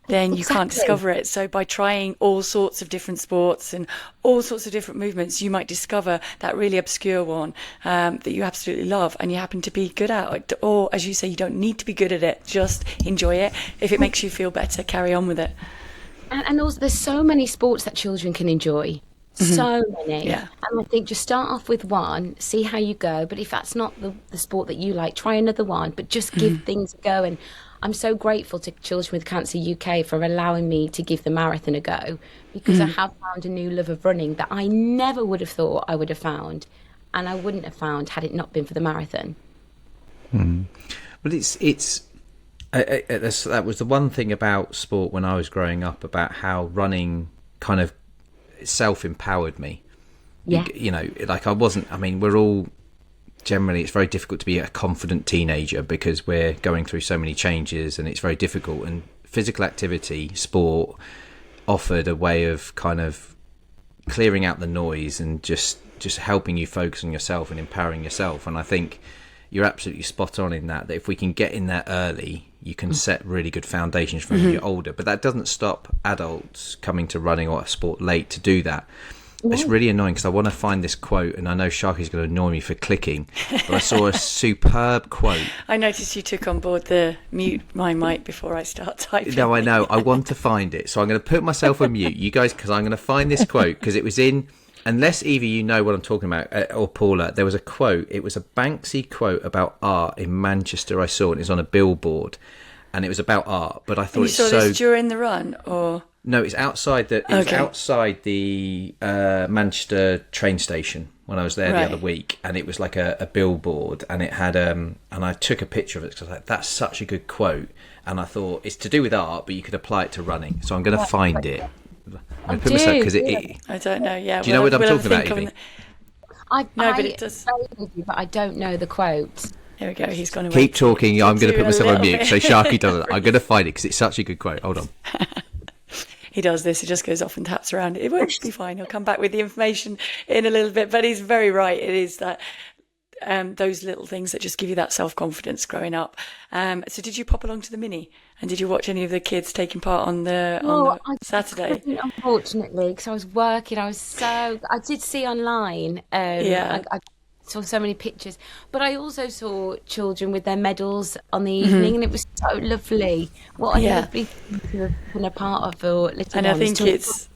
then you can't discover it. So by trying all sorts of different sports and all sorts of different movements, you might discover that really obscure one that you absolutely love and you happen to be good at it. Or, as you say, you don't need to be good at it. Just enjoy it. If it makes you feel better, carry on with it. And also, there's so many sports that children can enjoy. So many. Yeah. And I think just start off with one, see how you go. But if that's not the sport that you like, try another one. But just give things a go. And I'm so grateful to Children with Cancer UK for allowing me to give the marathon a go, because I have found a new love of running that I never would have thought I would have found, and I wouldn't have found had it not been for the marathon. But that was the one thing about sport when I was growing up, about how running kind of self-empowered me. Yeah. We're all generally, it's very difficult to be a confident teenager because we're going through so many changes and it's very difficult, and physical activity, sport, offered a way of kind of clearing out the noise and just helping you focus on yourself and empowering yourself. And I think you're absolutely spot on in that if we can get in there early, you can set really good foundations for when you're older. But that doesn't stop adults coming to running or sport late to do that. It's really annoying because I want to find this quote, and I know Sharky's going to annoy me for clicking, but I saw a superb quote. I noticed you took on board the mute my mic before I start typing. No, I know. I want to find it. So I'm going to put myself on mute, you guys, because I'm going to find this quote, because it was in, unless Evie, you know what I'm talking about, or Paula, there was a quote. It was a Banksy quote about art in Manchester. I saw it. It was on a billboard, and it was about art. But I thought you saw this during the run, or? No, it's outside the. It was outside the Manchester train station when I was there the other week, and it was like a billboard, and it had and I took a picture of it because I was like, that's such a good quote, and I thought it's to do with art, but you could apply it to running. So I'm going to find it. I'm put myself, because I don't know. Yeah. Do you know what I'm talking about, Evie? But it does. But I don't know the quote. There we go. He's gone away. Keep talking. I'm going to put myself on mute so Sharky doesn't. I'm going to find it because it's such a good quote. Hold on. He does this. He just goes off and taps around. It won't be fine. He'll come back with the information in a little bit. But he's very right. It is that those little things that just give you that self-confidence growing up. So did you pop along to the mini? And did you watch any of the kids taking part on the Saturday? Unfortunately, because I was working. I did see online. I saw so many pictures, but I also saw children with their medals on the evening, and it was so lovely. What a lovely thing to have been a part of for little ones. And I think it's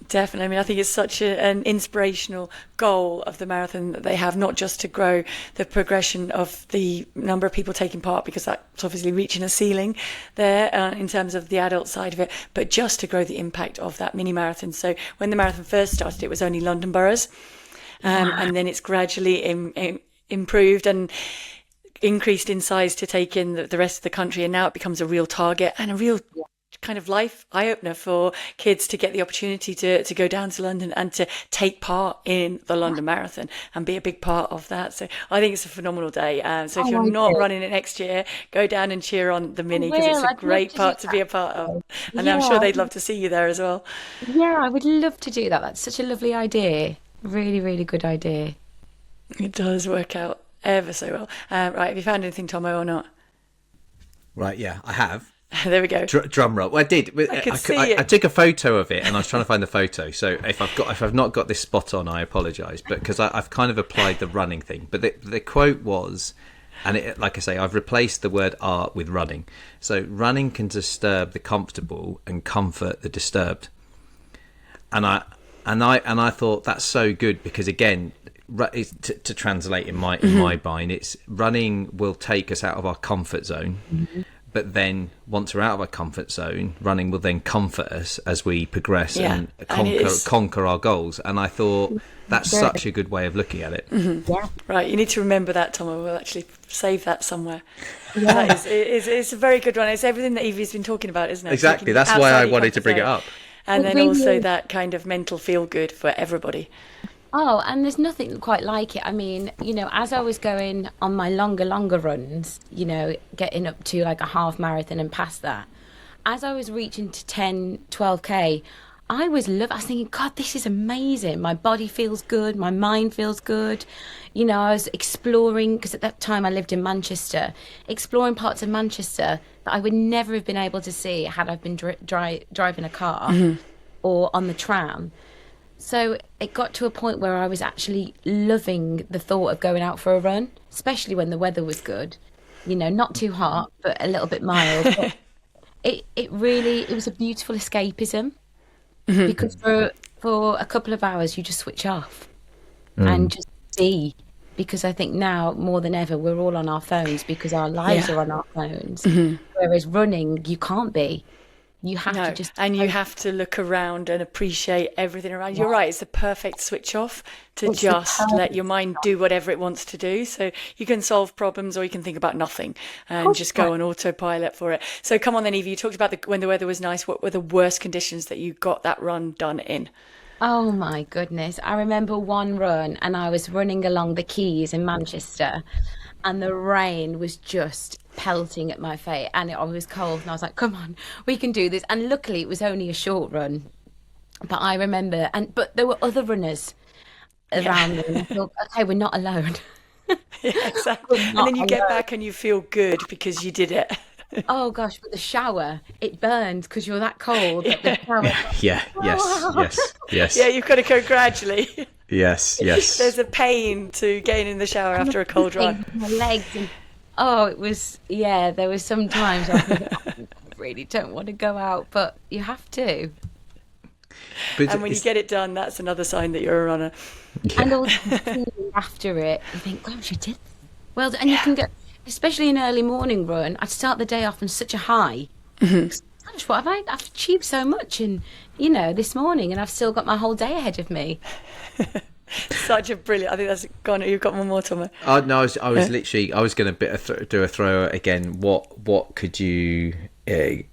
definitely, I mean, I think it's such an inspirational goal of the marathon that they have, not just to grow the progression of the number of people taking part, because that's obviously reaching a ceiling there in terms of the adult side of it, but just to grow the impact of that mini marathon. So when the marathon first started, it was only London boroughs. And then it's gradually improved and increased in size to take in the rest of the country, and now it becomes a real target and a real kind of life eye opener for kids to get the opportunity to go down to London and to take part in the London Marathon and be a big part of that. So I think it's a phenomenal day. So if you're not running it next year, go down and cheer on the Mini, because it's a great part to be a part of. And I'm sure they'd love to see you there as well. Yeah, I would love to do that. That's such a lovely idea. Really, really good idea. It does work out ever so well. Right, have you found anything, Thommo, or not? Right, yeah, I have. There we go. Drum roll. Well, I did. I took a photo of it, and I was trying to find the photo. So if I've not got this spot on, I apologise. But because I've kind of applied the running thing. But the quote was, and like I say, I've replaced the word art with running. So running can disturb the comfortable and comfort the disturbed. And I thought that's so good, because again, to translate in my mind, it's running will take us out of our comfort zone. Mm-hmm. But then once we're out of our comfort zone, running will then comfort us as we progress and conquer our goals. And I thought that's such a good way of looking at it. Mm-hmm. Yeah. Right, you need to remember that, Thommo. We'll actually save that somewhere. Yeah. It's a very good one. It's everything that Evie's been talking about, isn't it? Exactly. That's why I wanted to bring it up. And then also that kind of mental feel good for everybody. Oh, and there's nothing quite like it. I mean, as I was going on my longer runs, getting up to like a half marathon and past that, as I was reaching to 10, 12K, I was thinking, God, this is amazing. My body feels good. My mind feels good. I was exploring, because at that time I lived in Manchester, exploring parts of Manchester that I would never have been able to see had I been driving a car or on the tram. So it got to a point where I was actually loving the thought of going out for a run, especially when the weather was good, not too hot, but a little bit mild. But it was a beautiful escapism, because for a couple of hours you just switch off and just see. Because I think now more than ever we're all on our phones, because our lives are on our phones. Whereas running, you can't be. You have to just... And you have to look around and appreciate everything around. You're right, it's the perfect switch off to just let your mind do whatever it wants to do. So you can solve problems, or you can think about nothing and just go on autopilot for it. So come on then, Evie, you talked about when the weather was nice. What were the worst conditions that you got that run done in? Oh my goodness. I remember one run, and I was running along the quays in Manchester, and the rain was just pelting at my face, and I was cold, and I was like, come on, we can do this. And luckily it was only a short run, but I remember, but there were other runners around me, and I thought, okay, we're not alone. Yeah, exactly. And then you get back and you feel good because you did it. Oh gosh, but the shower, it burns because you're that cold. Yes. Yeah, you've got to go gradually. Yes. There's a pain to getting in the shower after a cold run. My legs and it was, there was some times I thought, I really don't want to go out, but you have to. But and when you get it done, that's another sign that you're a runner. Yeah. And also after it, you think, gosh, you did well. And you can get, especially an early morning run, I'd start the day off on such a high. Gosh, what I've achieved so much this morning, and I've still got my whole day ahead of me. Such a brilliant. I think that's gone. You've got one more, Thommo. No, I was literally. I was going to do a throw again. What could you say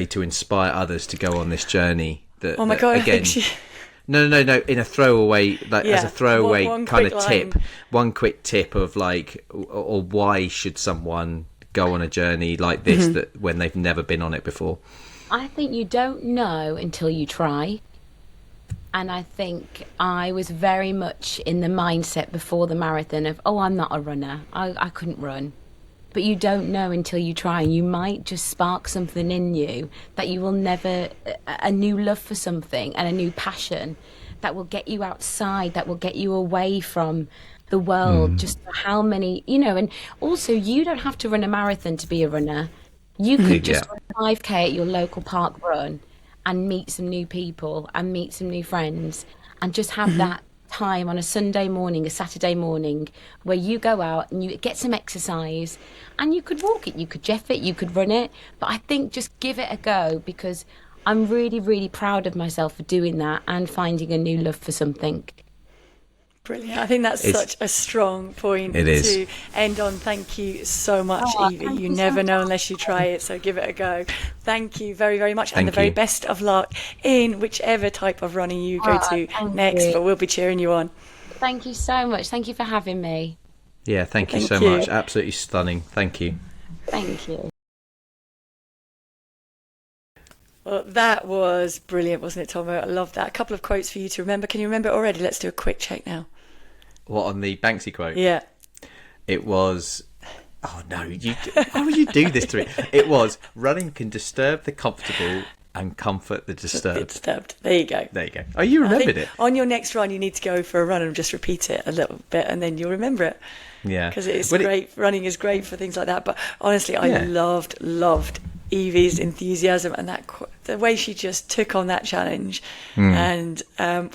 to inspire others to go on this journey? Oh my God! Again, no. In a throwaway, as a throwaway one kind of line. tip. One quick tip of or why should someone go on a journey like this that when they've never been on it before? I think you don't know until you try. And I think I was very much in the mindset before the marathon of, I'm not a runner. I couldn't run. But you don't know until you try. You might just spark something in you that you will never, a new love for something and a new passion that will get you outside, that will get you away from the world. Just how many, and also you don't have to run a marathon to be a runner. You could just run 5K at your local park run and meet some new people and meet some new friends and just have that time on a Sunday morning, a Saturday morning, where you go out and you get some exercise, and you could walk it, you could jeff it, you could run it. But I think just give it a go, because I'm really, really proud of myself for doing that and finding a new love for something. Brilliant. I think that's such a strong point to end on. Thank you so much, Evie. You never know unless you try it, so give it a go. Thank you very, very much. And the very best of luck in whichever type of running you go to next, but we'll be cheering you on. Thank you so much. Thank you for having me. Yeah, thank you so much. Absolutely stunning. Thank you. Thank you. Well, that was brilliant, wasn't it, Thommo? I love that. A couple of quotes for you to remember. Can you remember it already? Let's do a quick check now. What, on the Banksy quote? Yeah. It was... Oh, no. Why would you do this to me? It was, running can disturb the comfortable and comfort the disturbed. There you go. There you go. Oh, you remembered it. On your next run, you need to go for a run and just repeat it a little bit, and then you'll remember it. Yeah. Because it's great. Running is great for things like that. But honestly, I loved Evie's enthusiasm and the way she just took on that challenge. And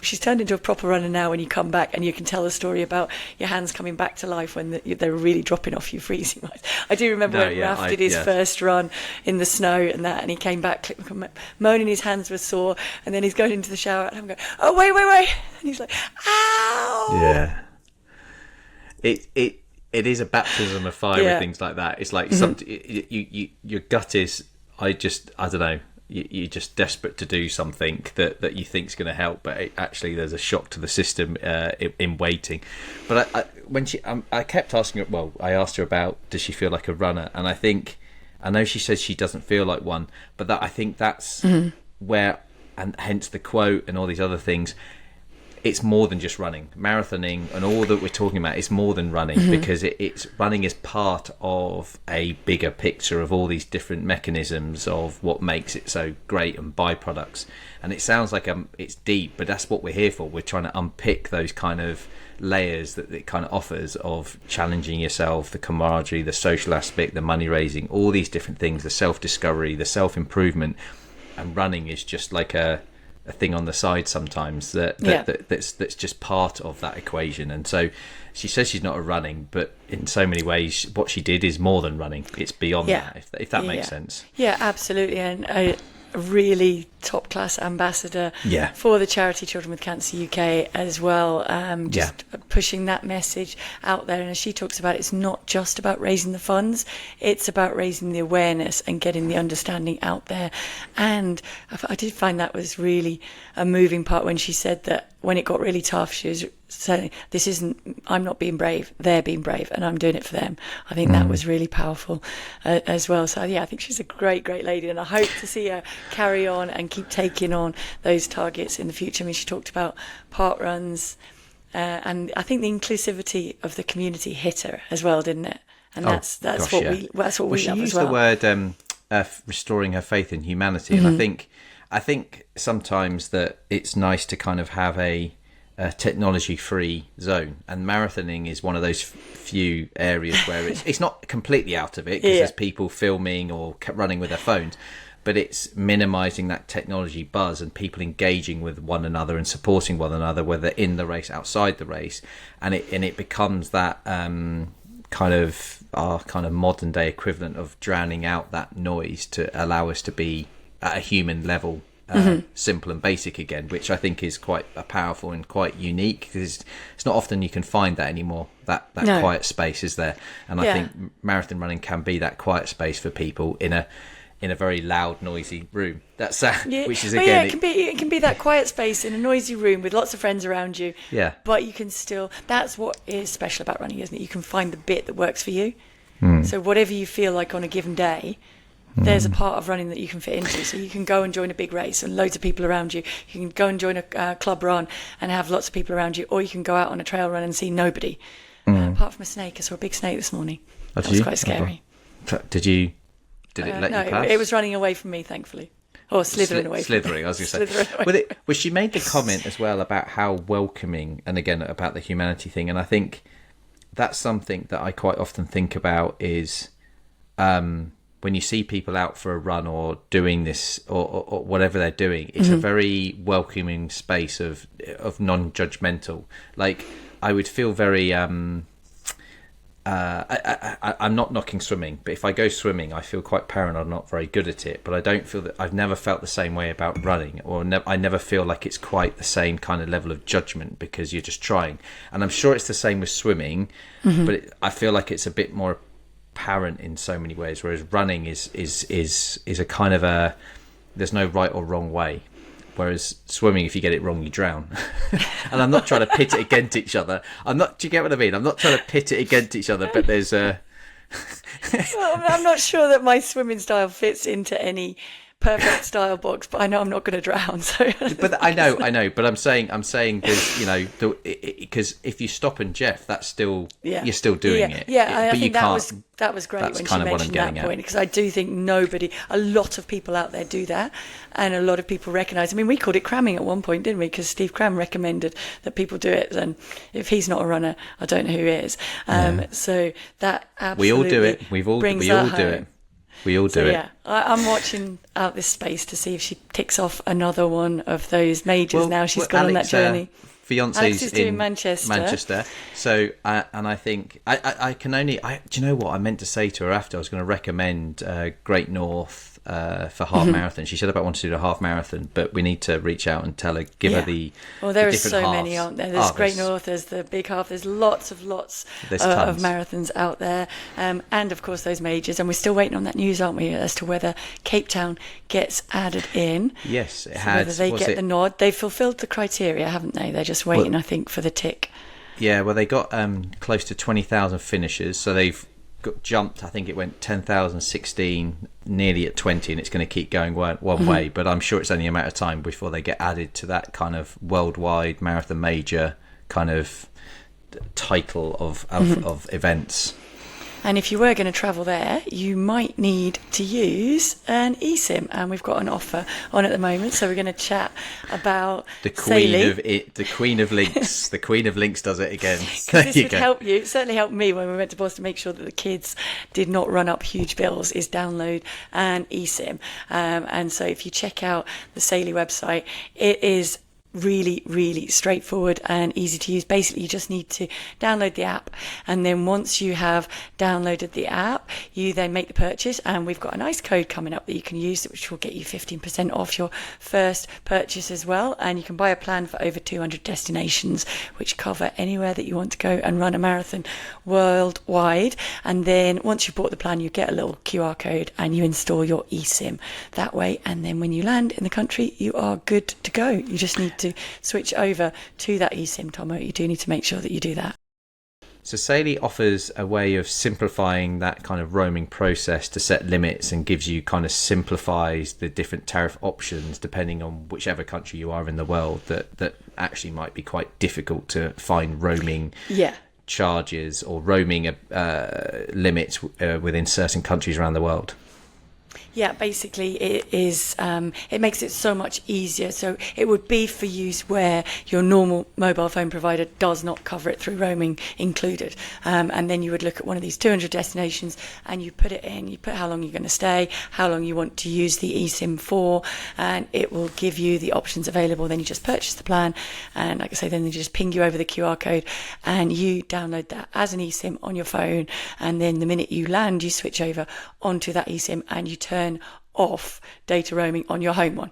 she's turned into a proper runner now. When you come back and you can tell a story about your hands coming back to life when they're really dropping off you freezing. I do remember when Raf did his first run in the snow and he came back moaning his hands were sore, and then he's going into the shower and I'm going, oh wait, and he's like, ow. Yeah. It is a baptism of fire with things like that. It's like your gut is, I don't know, you're just desperate to do something that you think's going to help, but actually there's a shock to the system in waiting. But I kept asking her. Well, I asked her about, does she feel like a runner? And I know she says she doesn't feel like one, but I think that's where, and hence the quote and all these other things. It's more than just running. Marathoning and all that we're talking about is more than running, because it's running is part of a bigger picture of all these different mechanisms of what makes it so great and byproducts. And it sounds like it's deep, but that's what we're here for. We're trying to unpick those kind of layers that it kind of offers of challenging yourself, the camaraderie, the social aspect, the money raising, all these different things, the self-discovery, the self-improvement. And running is just like a thing on the side sometimes that's just part of that equation. And so she says she's not a running, but in so many ways what she did is more than running. It's beyond that, if that makes sense. Yeah, absolutely. And a really top class ambassador for the charity Children with Cancer UK as well, pushing that message out there. And as she talks about, it's not just about raising the funds, it's about raising the awareness and getting the understanding out there. And I did find that was really a moving part when she said that when it got really tough, she was saying, I'm not being brave, they're being brave, and I'm doing it for them. I think that was really powerful as well. So I think she's a great lady, and I hope to see her carry on and keep taking on those targets in the future. I mean, she talked about park runs, and I think the inclusivity of the community hit her as well, didn't it? And that's what we love as well. She used the word restoring her faith in humanity, and I think sometimes that it's nice to kind of have a technology-free zone, and marathoning is one of those few areas where it's not completely out of it, because there's people filming or running with their phones, but it's minimising that technology buzz and people engaging with one another and supporting one another, whether in the race, outside the race, and it becomes that kind of modern day equivalent of drowning out that noise to allow us to be at a human level, simple and basic again, which I think is quite powerful and quite unique, because it's not often you can find that anymore. That quiet space is there, and I think marathon running can be that quiet space for people in a very loud, noisy room. That's which is again, it can be that quiet space in a noisy room with lots of friends around you. Yeah, but you can still. That's what is special about running, isn't it? You can find the bit that works for you. So whatever you feel like on a given day, there's a part of running that you can fit into. So you can go and join a big race and loads of people around you. You can go and join a club run and have lots of people around you, or you can go out on a trail run and see nobody, apart from a snake. I saw a big snake this morning. That was quite scary. Did it let you pass? It was running away from me, thankfully. Or slithering away from me. Slithering, I was going to say. Well, she made the comment as well about how welcoming, and again about the humanity thing, and I think that's something that I quite often think about is when you see people out for a run or doing this or whatever they're doing, it's a very welcoming space of non-judgmental. Like, I would feel very I'm not knocking swimming, but if I go swimming, I feel quite paranoid. I'm not very good at it, but I don't feel that I've never felt the same way about running, or I never feel like it's quite the same kind of level of judgment because you're just trying. And I'm sure it's the same with swimming, but I feel like it's a bit more apparent in so many ways. Whereas running is a kind of there's no right or wrong way. Whereas swimming, if you get it wrong, you drown. And I'm not trying to pit it against each other. Do you get what I mean? I'm not trying to pit it against each other, but there's Well, I'm not sure that my swimming style fits into any perfect style box, but I know I'm not going to drown. So, but I know. But I'm saying there's, because if you stop and Jeff, that's still you're still doing it. Yeah, but I think that was great that's when she kind of what I'm mentioned that getting point, at. because I do think a lot of people out there do that, and a lot of people recognise. I mean, we called it cramming at one point, didn't we? Because Steve Cram recommended that people do it, and if he's not a runner, I don't know who is. So that absolutely We all do it. We all do it. We all do it. Yeah, I'm watching out this space to see if she ticks off another one of those majors now she's gone on that journey. Fiance's is in doing Manchester. So, and I think I can only. Do you know what I meant to say to her after? I was going to recommend Great North for half marathon. She said about wanting to do a half marathon, but we need to reach out and tell her, give her the. Well, there the are different so halves. many, aren't there? There's Great North, there's the big half, there's lots of marathons out there, and of course those majors. And we're still waiting on that news, aren't we, as to whether Cape Town gets added in. Yes, it so has. Whether they get the nod. They've fulfilled the criteria, haven't they? They're just waiting, I think, for the tick. Yeah, well, they got close to 20,000 finishers, so they've jumped. I think it went 10,016, nearly at 20, and it's going to keep going one way. But I'm sure it's only a matter of time before they get added to that kind of worldwide marathon major kind of title of events. And if you were going to travel there, you might need to use an eSIM, and we've got an offer on at the moment. So we're going to chat about the queen Saily. of it, the queen of links. The queen of links does it again. This would help you. It certainly helped me when we went to Boston. Make sure that the kids did not run up huge bills. Is download an eSIM, and so if you check out the Saily website, it is really, really straightforward and easy to use. Basically, you just need to download the app, and then once you have downloaded the app, you then make the purchase, and we've got a nice code coming up that you can use, which will get you 15% off your first purchase as well. And you can buy a plan for over 200 destinations, which cover anywhere that you want to go and run a marathon worldwide. And then once you've bought the plan, you get a little QR code and you install your eSIM that way, and then when you land in the country, you are good to go. You just need to switch over to that eSIM, Thommo. You do need to make sure that you do that. So Saily offers a way of simplifying that kind of roaming process to set limits, and gives you kind of simplifies the different tariff options depending on whichever country you are in the world that actually might be quite difficult to find roaming charges or roaming limits within certain countries around the world. Yeah, basically it is. It makes it so much easier. So it would be for use where your normal mobile phone provider does not cover it through roaming included. And then you would look at one of these 200 destinations and you put it in. You put how long you're going to stay, how long you want to use the eSIM for, and it will give you the options available. Then you just purchase the plan, and like I say, then they just ping you over the QR code, and you download that as an eSIM on your phone. And then the minute you land, you switch over onto that eSIM and you turn off data roaming on your home one,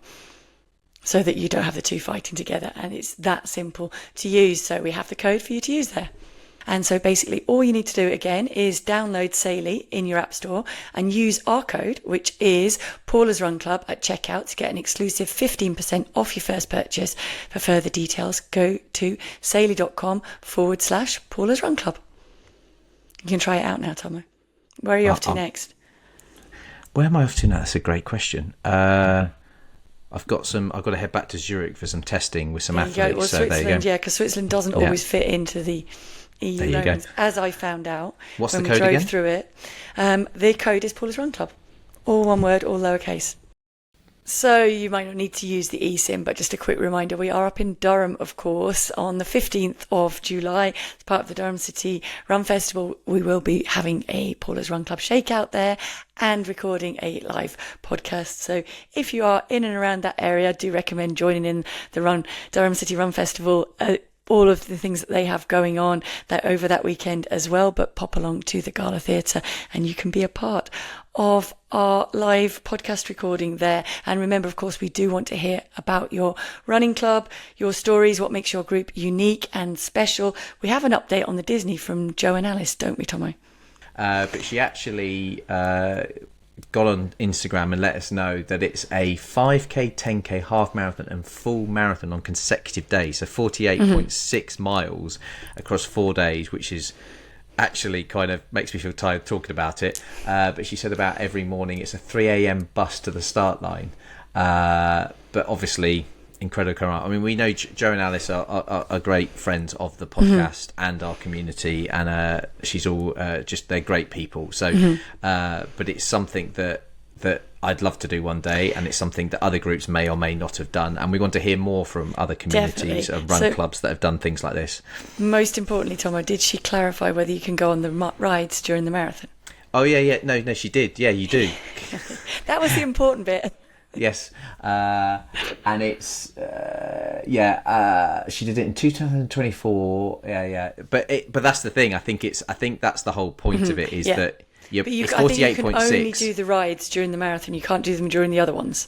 so that you don't have the two fighting together. And it's that simple to use. So we have the code for you to use there. And so basically all you need to do again is download Saily in your app store and use our code, which is Paula's Run Club, at checkout to get an exclusive 15% off your first purchase. For further details, go to saily.com/Paula's Run Club. You can try it out now, Thommo. Where are you off to next? Where am I off to now? That's a great question. I've got to head back to Zurich for some testing with some athletes. Well, so Switzerland, there you go. because Switzerland doesn't always fit into the EU loans, as I found out What's when the we code drove again? through it. The code is Paula's Run Club. All one word, all lowercase. So you might not need to use the eSIM, but just a quick reminder, we are up in Durham, of course, on the 15th of July. As part of the Durham City Run Festival, we will be having a Paula's Run Club Shakeout there and recording a live podcast. So if you are in and around that area, I do recommend joining in the Durham City Run Festival. all of the things that they have going on that over that weekend as well. But pop along to the Gala Theatre and you can be a part of our live podcast recording there. And remember, of course, we do want to hear about your running club, your stories, what makes your group unique and special. We have an update on the Disney from Jo and Alice, don't we, Thommo? But she actually got on Instagram and let us know that it's a 5k, 10k, half marathon and full marathon on consecutive days. So 48.6 miles across 4 days, which is actually kind of makes me feel tired talking about it. But she said about every morning it's a 3 a.m. bus to the start line. But obviously incredible camaraderie. I mean, we know Jo and Alice are great friends of the podcast and our community, and she's all they're great people. So, but it's something that I'd love to do one day, and it's something that other groups may or may not have done, and we want to hear more from other communities and run clubs that have done things like this. Most importantly, Thommo, did she clarify whether you can go on the rides during the marathon? Oh yeah, no, she did. Yeah, you do. That was the important bit. Yes, and it's she did it in 2024. But that's the thing. I think that's the whole point of it is that it's 48.6. I think you can only do the rides during the marathon. You can't do them during the other ones.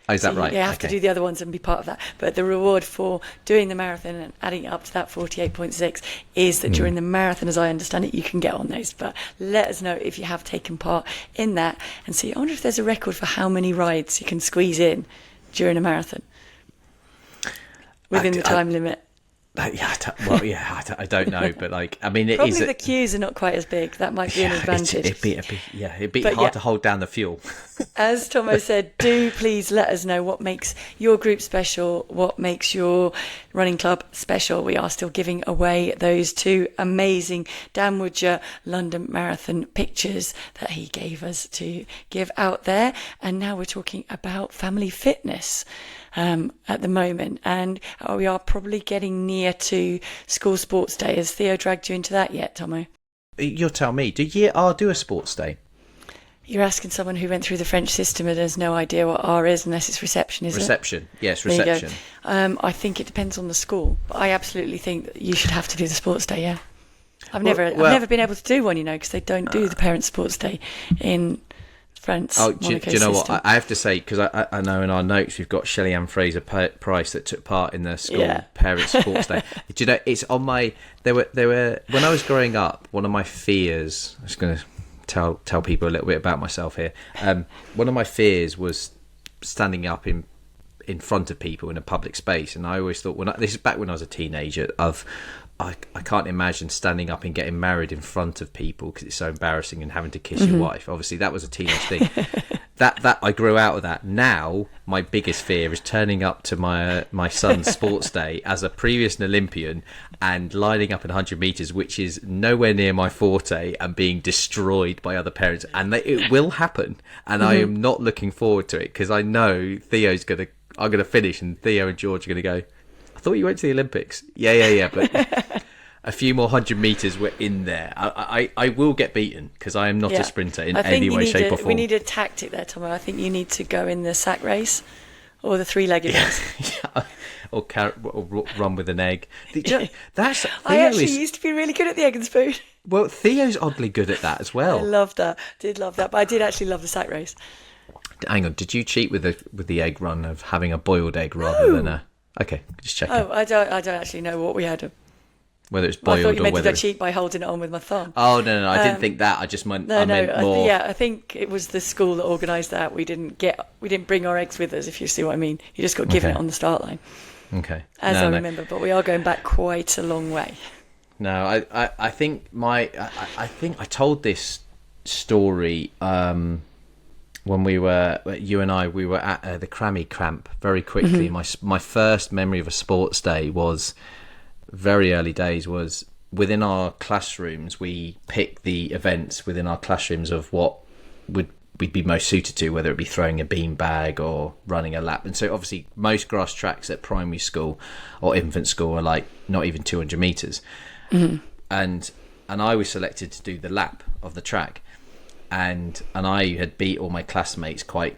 Oh, is that right? You have to do the other ones and be part of that. But the reward for doing the marathon and adding it up to that 48.6 is that during the marathon, as I understand it, you can get on those. But let us know if you have taken part in that. And see, I wonder if there's a record for how many rides you can squeeze in during a marathon within the time limit. I don't know, but I mean, probably the queues are not quite as big. That might be an advantage. It'd be hard to hold down the fuel. As Thommo said, do please let us know what makes your group special, what makes your running club special. We are still giving away those 2 amazing Dan Woodger London Marathon pictures that he gave us to give out there. And now we're talking about family fitness at the moment, and we are probably getting near to school sports day. Has Theo dragged you into that yet, Thommo? You'll tell me. Do Year R do a sports day? You're asking someone who went through the French system and has no idea what R is unless it's reception, isn't it? Reception, yes, reception. I think it depends on the school, but I absolutely think that you should have to do the sports day, yeah. I've never been able to do one, because they don't do the parents' sports day in France. Oh, do you know what? I have to say, because I know in our notes we've got Shelley-Ann Fraser-Price that took part in the school parents' sports day. Do you know, it's on my... There were when I was growing up, one of my fears... I was going to tell people a little bit about myself here. One of my fears was standing up in front of people in a public space, and I always thought, this is back when I was a teenager, I can't imagine standing up and getting married in front of people because it's so embarrassing, and having to kiss your wife. Obviously, that was a teenage thing. that I grew out of that. Now, my biggest fear is turning up to my son's sports day as a previous Olympian and lining up in 100 metres, which is nowhere near my forte, and being destroyed by other parents. And it will happen, and I am not looking forward to it, because I know I'm going to finish, and Theo and George are going to go, I thought you went to the Olympics. Yeah, but a few more 100 metres were in there. I will get beaten, because I am not a sprinter in any way, shape or form. We need a tactic there, Thommo. I think you need to go in the sack race or the 3-legged race. Or run with an egg. I actually used to be really good at the egg and spoon. Well, Theo's oddly good at that as well. I loved that. Did love that, but I did actually love the sack race. Hang on, did you cheat with the egg run of having a boiled egg rather than a... Okay, just checking. I don't actually know what we had. Whether it's boiled or whether... I thought you meant did I cheat by holding it on with my thumb. Oh, no, I didn't think that. I just meant more... I think it was the school that organised that. We didn't bring our eggs with us, if you see what I mean. You just got given it on the start line. Okay. As I remember, but we are going back quite a long way. No, I think I told this story when you and I were at the Crammy Camp very quickly. My first memory of a sports day was very early days. Was within our classrooms, we picked the events within our classrooms of what we'd be most suited to, whether it be throwing a bean bag or running a lap. And so obviously most grass tracks at primary school or infant school are like not even 200 metres. And I was selected to do the lap of the track, and I had beat all my classmates quite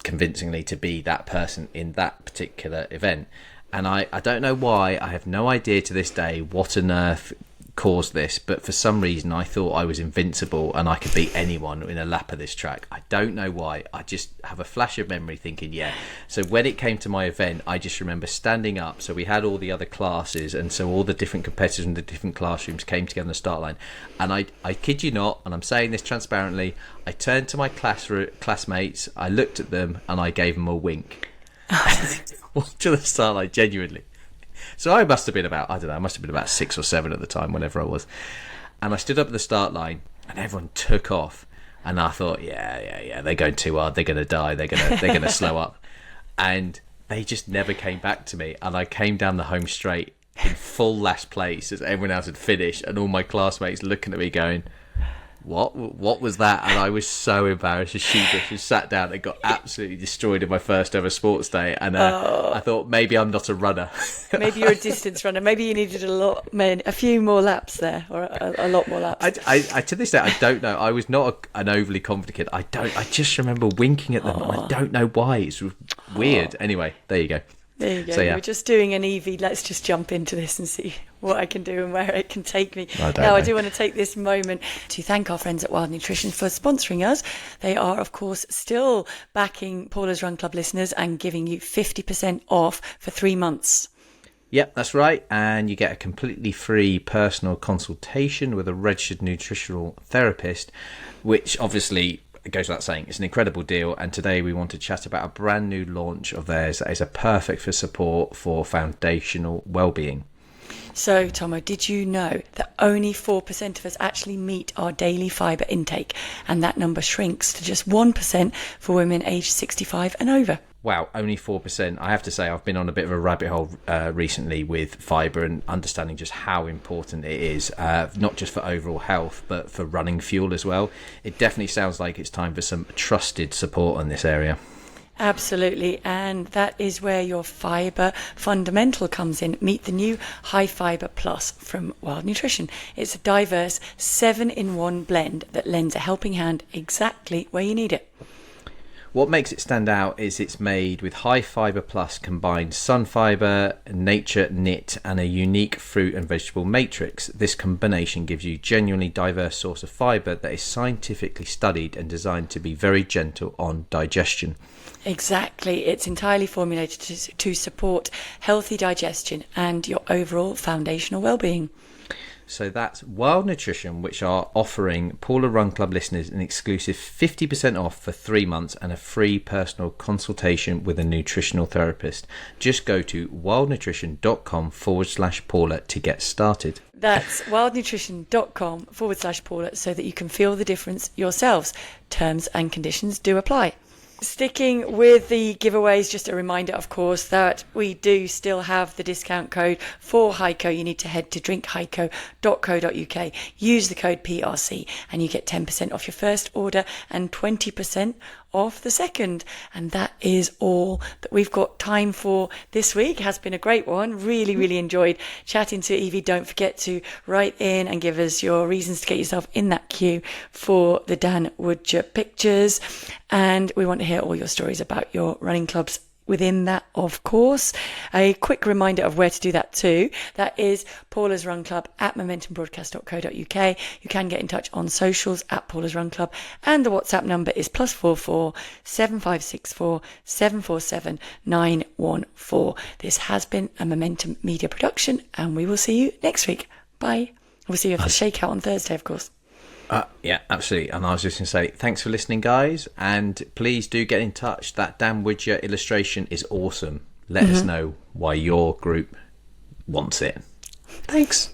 convincingly to be that person in that particular event. And I don't know why, I have no idea to this day what on earth caused this, but for some reason I thought I was invincible and I could beat anyone in a lap of this track. I don't know why. I just have a flash of memory thinking, yeah. So when it came to my event, I just remember standing up. So we had all the other classes, and so all the different competitors in the different classrooms came together on the start line. And I kid you not, and I'm saying this transparently, I turned to my classmates, I looked at them, and I gave them a wink. To the start line, genuinely. So I must have been about, I don't know, I must have been about 6 or 7 at the time, whenever I was. And I stood up at the start line and everyone took off. And I thought, yeah, they're going too hard. They're going to die. They're going to slow up. And they just never came back to me. And I came down the home straight in full last place as everyone else had finished. And all my classmates looking at me going, what was that? And I was so embarrassed and sheepish and sat down and got absolutely destroyed in my first ever sports day. And I thought, maybe I'm not a runner. Maybe you're a distance runner. Maybe you needed a few more laps there, or a lot more laps. I to this day, I don't know. I was not an overly confident kid. I just remember winking at them. I don't know why. It's weird. Anyway, there you go. There you go. So, yeah. We're just doing an Evie. Let's just jump into this and see what I can do and where it can take me. I do want to take this moment to thank our friends at Wild Nutrition for sponsoring us. They are, of course, still backing Paula's Run Club listeners and giving you 50% off for 3 months. Yep, that's right. And you get a completely free personal consultation with a registered nutritional therapist, which obviously, it goes without saying, it's an incredible deal. And today we want to chat about a brand new launch of theirs that is a perfect for support for foundational well-being. So, Thommo, did you know that only 4% of us actually meet our daily fibre intake, and that number shrinks to just 1% for women aged 65 and over? Wow, only 4%. I have to say, I've been on a bit of a rabbit hole recently with fibre and understanding just how important it is, not just for overall health, but for running fuel as well. It definitely sounds like it's time for some trusted support in this area. Absolutely, and that is where your fibre fundamental comes in. Meet the new High Fibre Plus from Wild Nutrition. It's a diverse 7-in-1 blend that lends a helping hand exactly where you need it. What makes it stand out is it's made with High Fibre Plus combined sun fibre, nature knit and a unique fruit and vegetable matrix. This combination gives you genuinely diverse source of fibre that is scientifically studied and designed to be very gentle on digestion. Exactly. It's entirely formulated to support healthy digestion and your overall foundational well-being. So that's Wild Nutrition, which are offering Paula Run Club listeners an exclusive 50% off for 3 months and a free personal consultation with a nutritional therapist. Just go to wildnutrition.com/Paula to get started. That's wildnutrition.com/Paula so that you can feel the difference yourselves. Terms and conditions do apply. Sticking with the giveaways, just a reminder, of course, that we do still have the discount code for Heiko. You need to head to drinkheiko.co.uk, use the code PRC, and you get 10% off your first order and 20% off the second. And that is all that we've got time for this week. It has been a great one. Really enjoyed chatting to Evie. Don't forget to write in and give us your reasons to get yourself in that queue for the Dan Woodger pictures. And we want to hear all your stories about your running clubs within that, of course. A quick reminder of where to do that too. That is Paula's Run Club at momentumbroadcast.co.uk. You can get in touch on socials at Paula's Run Club, and the WhatsApp number is +44 7564 747 914. This has been a Momentum Media production, and we will see you next week. Bye. We'll see you at the Shakeout on Thursday, of course. Yeah, absolutely. And I was just going to say, thanks for listening, guys. And please do get in touch. That Dan Woodger illustration is awesome. Let us know why your group wants it. Thanks.